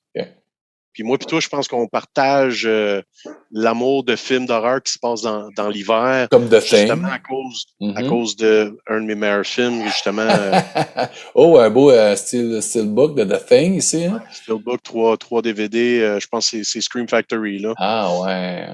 Puis moi puis toi, je pense qu'on partage l'amour de films d'horreur qui se passent dans l'hiver. Comme The Thing. Justement à cause de un de mes meilleurs films, justement. Un beau steelbook de The Thing ici. Hein? Steelbook, 3 DVD, je pense que c'est Scream Factory, là. Ah ouais.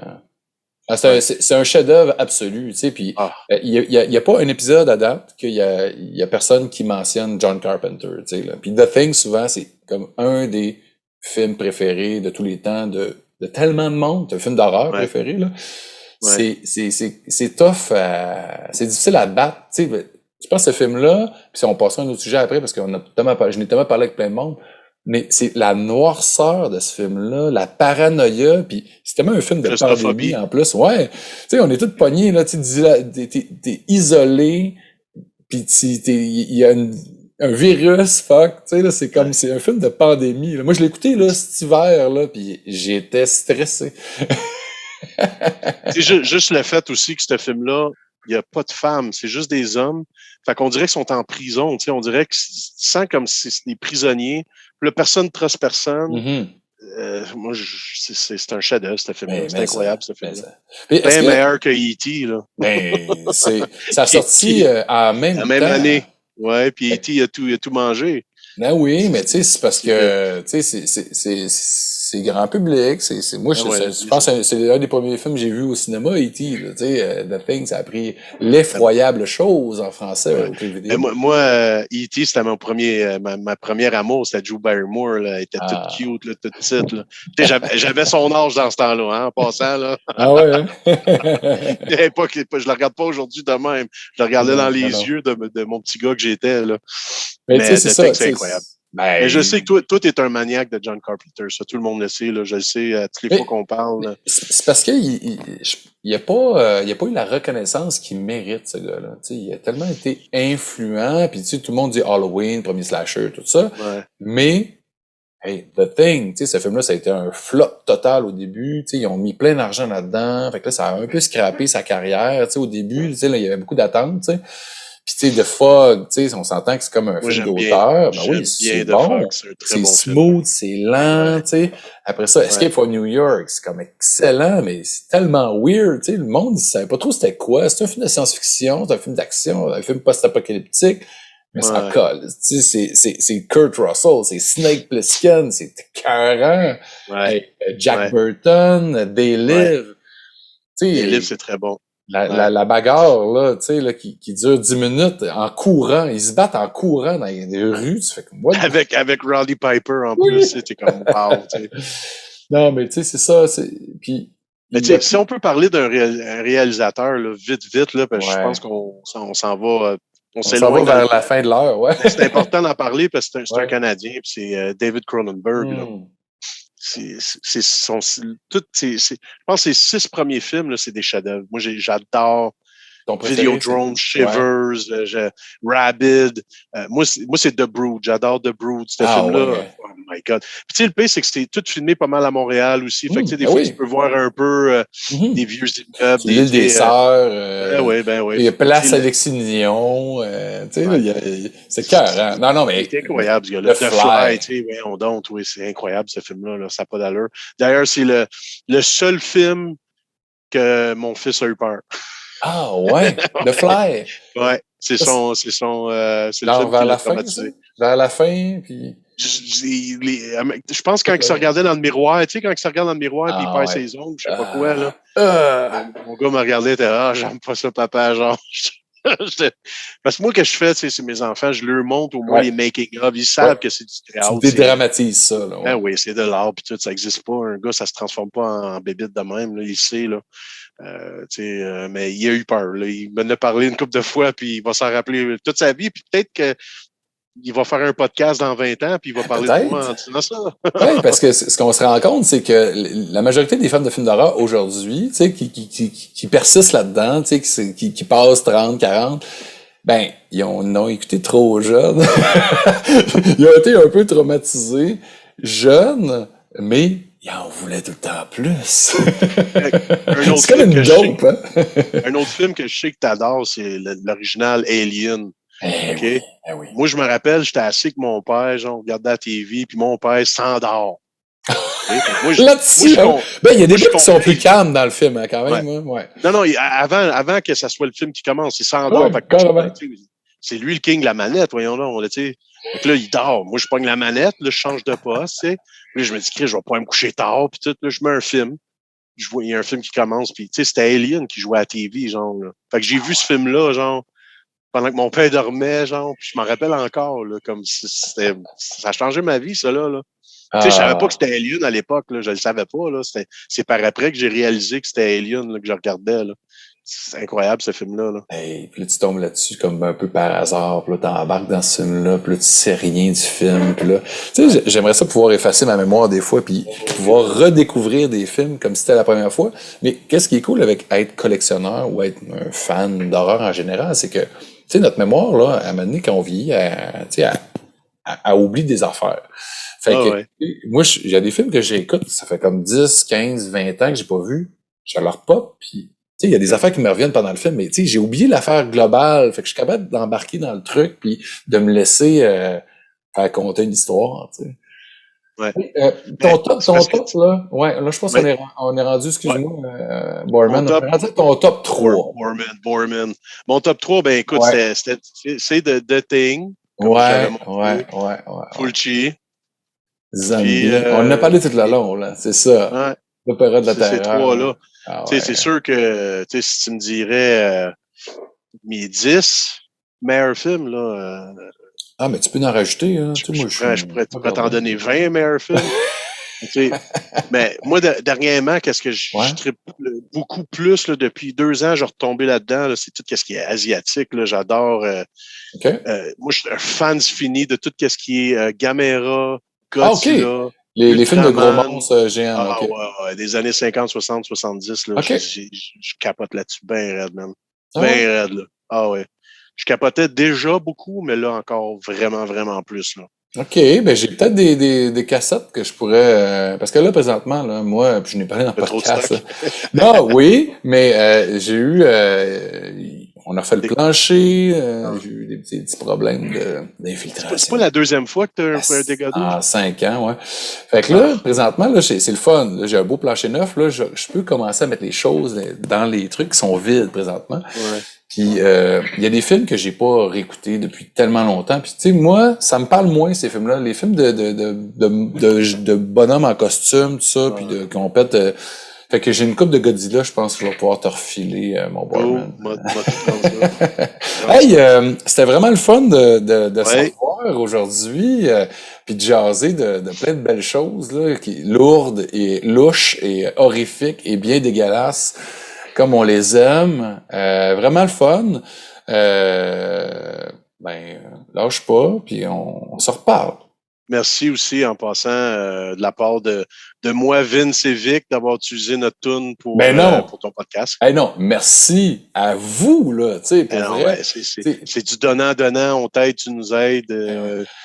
C'est un chef-d'œuvre absolu, tu sais, puis il y a pas un épisode à date qu'il y a personne qui mentionne John Carpenter, tu sais, là. Puis The Thing, souvent, c'est comme un des films préférés de tous les temps de tellement de monde, c'est un film d'horreur préféré, là. C'est tough, c'est difficile à battre, tu sais. Je pense que ce film-là, puis on passera à un autre sujet après, parce que je n'ai tellement parlé avec plein de monde, mais c'est la noirceur de ce film-là, la paranoïa, puis c'est tellement un film de pandémie en plus. Ouais, tu sais, on est tous pognés, là, tu sais, t'es isolé, puis il y a un virus, tu sais, là, c'est comme, c'est un film de pandémie. Là. Moi, je l'ai écouté, là, cet hiver, là, puis j'étais stressé. C'est juste le fait aussi que ce film-là, il n'y a pas de femmes, c'est juste des hommes. Fait qu'on dirait qu'ils sont en prison, tu sais, on dirait que tu sens comme si c'est des prisonniers. Puis là, personne ne trosse personne. Moi, c'est un chef-d'œuvre, ce film-là. C'est incroyable, ce film-là. Bien meilleur que E.T., là. Ça a sorti en même temps. La même année. Ouais, puis E.T. il a tout mangé. Ben oui, mais tu sais, c'est parce que, tu sais, c'est grand public. Moi, je pense que c'est un des premiers films que j'ai vu au cinéma, E.T. Tu sais, The Thing, ça a pris l'effroyable chose en français au jeu vidéo. Moi, E.T., c'était mon ma première amour, c'était Drew Barrymore, là. Elle était toute cute, là, toute petite, là. Tu sais, j'avais son âge dans ce temps-là, hein, en passant, là. Ah ouais, hein? Je la regarde pas aujourd'hui de même. Je la regardais dans les yeux de mon petit gars que j'étais, là. Mais tu sais, c'est ça. C'est incroyable. Mais je sais que toi, t'es un maniaque de John Carpenter, ça, tout le monde le sait, là, je le sais, toutes les fois qu'on parle. C'est parce qu'il y a pas eu la reconnaissance qu'il mérite, ce gars-là. Tu sais, il a tellement été influent, puis tu sais, tout le monde dit Halloween, premier slasher, tout ça. Ouais. Mais, hey, The Thing, tu sais, ce film-là, ça a été un flop total au début. Tu sais, ils ont mis plein d'argent là-dedans. Fait que là, ça a un peu scrappé sa carrière. Tu sais, au début, tu sais, là, il y avait beaucoup d'attentes, tu sais. Puis tu sais, The Fog, tu sais, on s'entend que c'est comme un film d'auteur. Ben oui, c'est bon. C'est smooth, c'est lent, tu sais. Après ça, Escape from New York, c'est comme excellent, mais c'est tellement weird, tu sais. Le monde, il savait pas trop c'était quoi. C'est un film de science-fiction, c'est un film d'action, un film post-apocalyptique. Mais ça colle. Tu sais, c'est Kurt Russell, c'est Snake Plissken, c'est écœurant. Jack Burton, They Live. Des livres, c'est très bon. La bagarre, là, tu sais, là, qui dure 10 minutes en courant. Ils se battent en courant dans les rues. Tu fais comme, avec Roddy Piper, en plus, c'était comme, wow, tu sais. Non, mais tu sais, c'est ça, puis... Mais tu sais, si on peut parler d'un réalisateur, là, vite, là, parce que je pense qu'on s'en va... On s'en va vers la fin de l'heure, ouais. C'est important d'en parler parce que c'est un Canadien, puis c'est David Cronenberg, là. Je pense que ses 6 premiers films, là, c'est des chefs-d'œuvre. Moi, j'adore Videodrome, Shivers, Rabid. Moi, c'est The Brood. J'adore The Brood, ce film-là. Ouais. Oh my God. Puis, tu sais, le pire, c'est que c'était tout filmé pas mal à Montréal aussi. Fait que, tu sais, des fois, tu peux voir un peu des vieux immeubles. L'île des Sœurs. Ben oui. Il y a Place Alexis Nyon. Tu sais, c'est cœur. Non, mais. C'est incroyable, ce gars-là. The Fly, tu sais, on donne, oui, c'est incroyable, ce film-là. Là, ça n'a pas d'allure. D'ailleurs, c'est le seul film que mon fils a eu peur. Ah ouais, The Fly. Ouais, c'est le film vers la fin, vers la fin, puis. Je pense quand il se regardait dans le miroir, tu sais, quand il se regarde dans le miroir puis il perd ses ongles, je sais pas quoi, là. Mon gars me regardait, il était, j'aime pas ça, papa, genre. Parce que moi, que je fais, tu sais, c'est mes enfants, je leur montre au moins les making-of. Ils savent que c'est du théâtre. Tu dédramatises ça, là. Ben oui, c'est de l'art, puis tout, ça existe pas. Un gars, ça se transforme pas en bébite de même, là, il sait, là. Mais il a eu peur, là. Il m'en a parlé une couple de fois, puis il va s'en rappeler toute sa vie, puis peut-être que il va faire un podcast dans 20 ans, puis il va parler de moi en disant ça. Oui, parce que ce qu'on se rend compte, c'est que la majorité des fans de films d'horreur aujourd'hui, tu sais, qui persistent là-dedans, tu sais, qui passent 30, 40, ben, ils ont écouté trop jeunes. Ils ont été un peu traumatisés, jeunes, mais ils en voulaient tout le temps plus. C'est comme une dope, hein? Un autre film que je sais que t'adores, c'est l'original Alien. Okay? Oui. Moi, je me rappelle, j'étais assis avec mon père, genre, on regardait la TV, puis mon père s'endort. Là-dessus, il y a des bouts qui sont plus calmes dans le film, hein, quand même. Ouais. Non, avant que ça soit le film qui commence, il s'endort. C'est lui le king de la manette, voyons donc. Tu sais. Donc là, il dort. Moi, je pogne la manette, là, je change de poste. Tu sais. Puis je me dis, je vais pas me coucher tard, puis tout. Là, je mets un film. Il y a un film qui commence, puis tu sais, c'était Alien qui jouait à la TV, genre. Là. Fait que j'ai vu ce film-là, genre, pendant que mon père dormait, genre, puis je m'en rappelle encore, là, comme si ça a changé ma vie, ça, là. Tu sais, je savais pas que c'était Alien à l'époque, là. Je le savais pas, là. C'est par après que j'ai réalisé que c'était Alien, là, que je regardais, là. C'est incroyable, ce film-là, là. Hey, puis là, tu tombes là-dessus comme un peu par hasard, puis là, t'embarques dans ce film-là, puis là, tu sais rien du film, puis là... Tu sais, j'aimerais ça pouvoir effacer ma mémoire des fois, puis pouvoir redécouvrir des films comme si c'était la première fois. Mais qu'est-ce qui est cool avec être collectionneur ou être un fan d'horreur en général, c'est que, tu sais, notre mémoire, là, à un moment donné, quand on vieillit, à oublier des affaires. Fait que, moi, il y a des films que j'écoute, ça fait comme 10, 15, 20 ans que j'ai pas vu, je leur pop, puis tu sais, il y a des affaires qui me reviennent pendant le film, mais tu sais, j'ai oublié l'affaire globale, fait que je suis capable d'embarquer dans le truc, puis de me laisser faire conter une histoire, tu sais. Ouais. Ton top, là, là, je pense qu'on est rendu, excuse-moi, Borman, on est rendu à ton top 3. Borman. Mon top 3, ben écoute, c'est The Thing. Ouais. Fulci. Zombie. On en a parlé tout le long, là, c'est ça. Ouais. L'opéra de la terreur. Ces trois-là. C'est sûr que si tu me dirais mes 10 meilleurs films, là. Mais tu peux en rajouter, hein. Je pourrais t'en donner 20 meilleurs films. Mais moi, dernièrement, qu'est-ce que je tripe beaucoup plus là, depuis 2 ans, j'ai retombé là-dedans, là, c'est tout ce qui est asiatique. Là, j'adore. Moi, je suis un fan fini de tout ce qui est Gamera, Godzilla. Les films de gros monstres géants. Des années 50, 60, 70. Là, je capote là-dessus. Ben raide, man. Raide, là. Ah ouais. Je capotais déjà beaucoup, mais là, encore vraiment, vraiment plus, là. OK, ben j'ai peut-être des cassettes que je pourrais... parce que là, présentement, là, moi, puis je n'ai parlé dans le podcast. Non, oui, mais j'ai eu... on a refait le plancher, j'ai eu des petits problèmes d'infiltration. C'est pas la deuxième fois que tu as un dégât d'eau? En 5 ans, ouais. Fait que là, présentement, là, c'est le fun. Là, j'ai un beau plancher neuf. Là, je peux commencer à mettre les choses dans les trucs qui sont vides présentement. Ouais. Puis il y a des films que j'ai pas réécoutés depuis tellement longtemps. Puis tu sais, moi, ça me parle moins ces films-là. Les films de bonhommes en costume, tout ça, puis qu'on pète. Fait que j'ai une coupe de Godzilla, je pense que je vais pouvoir te refiler, mon boyman. Hey, c'était vraiment le fun de se revoir aujourd'hui, puis de jaser de plein de belles choses là, qui lourdes et louches et horrifiques et bien dégueulasses, comme on les aime. Vraiment le fun. Lâche pas, puis on se reparle. Merci aussi, en passant, de la part de moi, Vince et Vic, d'avoir utilisé notre tune pour ton podcast. Non, merci à vous, là, tu sais, pour vrai. C'est du donnant-donnant, on t'aide, tu nous aides. tout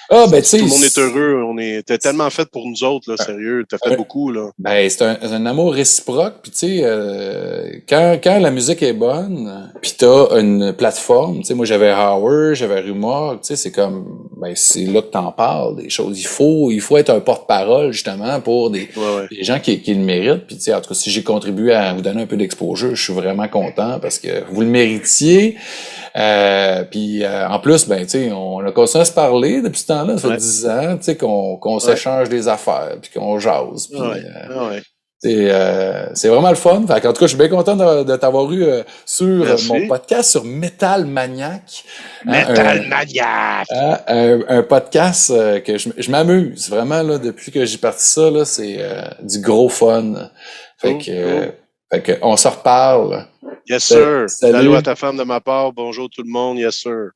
le monde est heureux, t'es tellement fait pour nous autres, là, sérieux, t'as fait beaucoup, là. C'est un amour réciproque, puis tu sais, quand la musique est bonne, puis t'as une plateforme, tu sais, moi j'avais Howard, j'avais Rumor, tu sais, c'est comme, c'est là que t'en parles, des choses. Il faut être un porte-parole, justement, pour des gens qui le méritent. Puis, tu sais, en tout cas, si j'ai contribué à vous donner un peu d'exposure, je suis vraiment content parce que vous le méritiez. Puis, en plus, tu sais, on a continué à se parler depuis ce temps-là. Ça fait 10 ans, tu sais, qu'on s'échange des affaires, puis qu'on jase. Puis, c'est vraiment le fun. Fait en tout cas, je suis bien content de t'avoir eu sur mon podcast sur Metal Maniac. Metal Maniac! Un podcast que je m'amuse. Vraiment, là, depuis que j'ai parti ça, là, c'est du gros fun. Fait que on se reparle. Yes, sir. Salut à ta femme de ma part. Bonjour tout le monde. Yes, sir.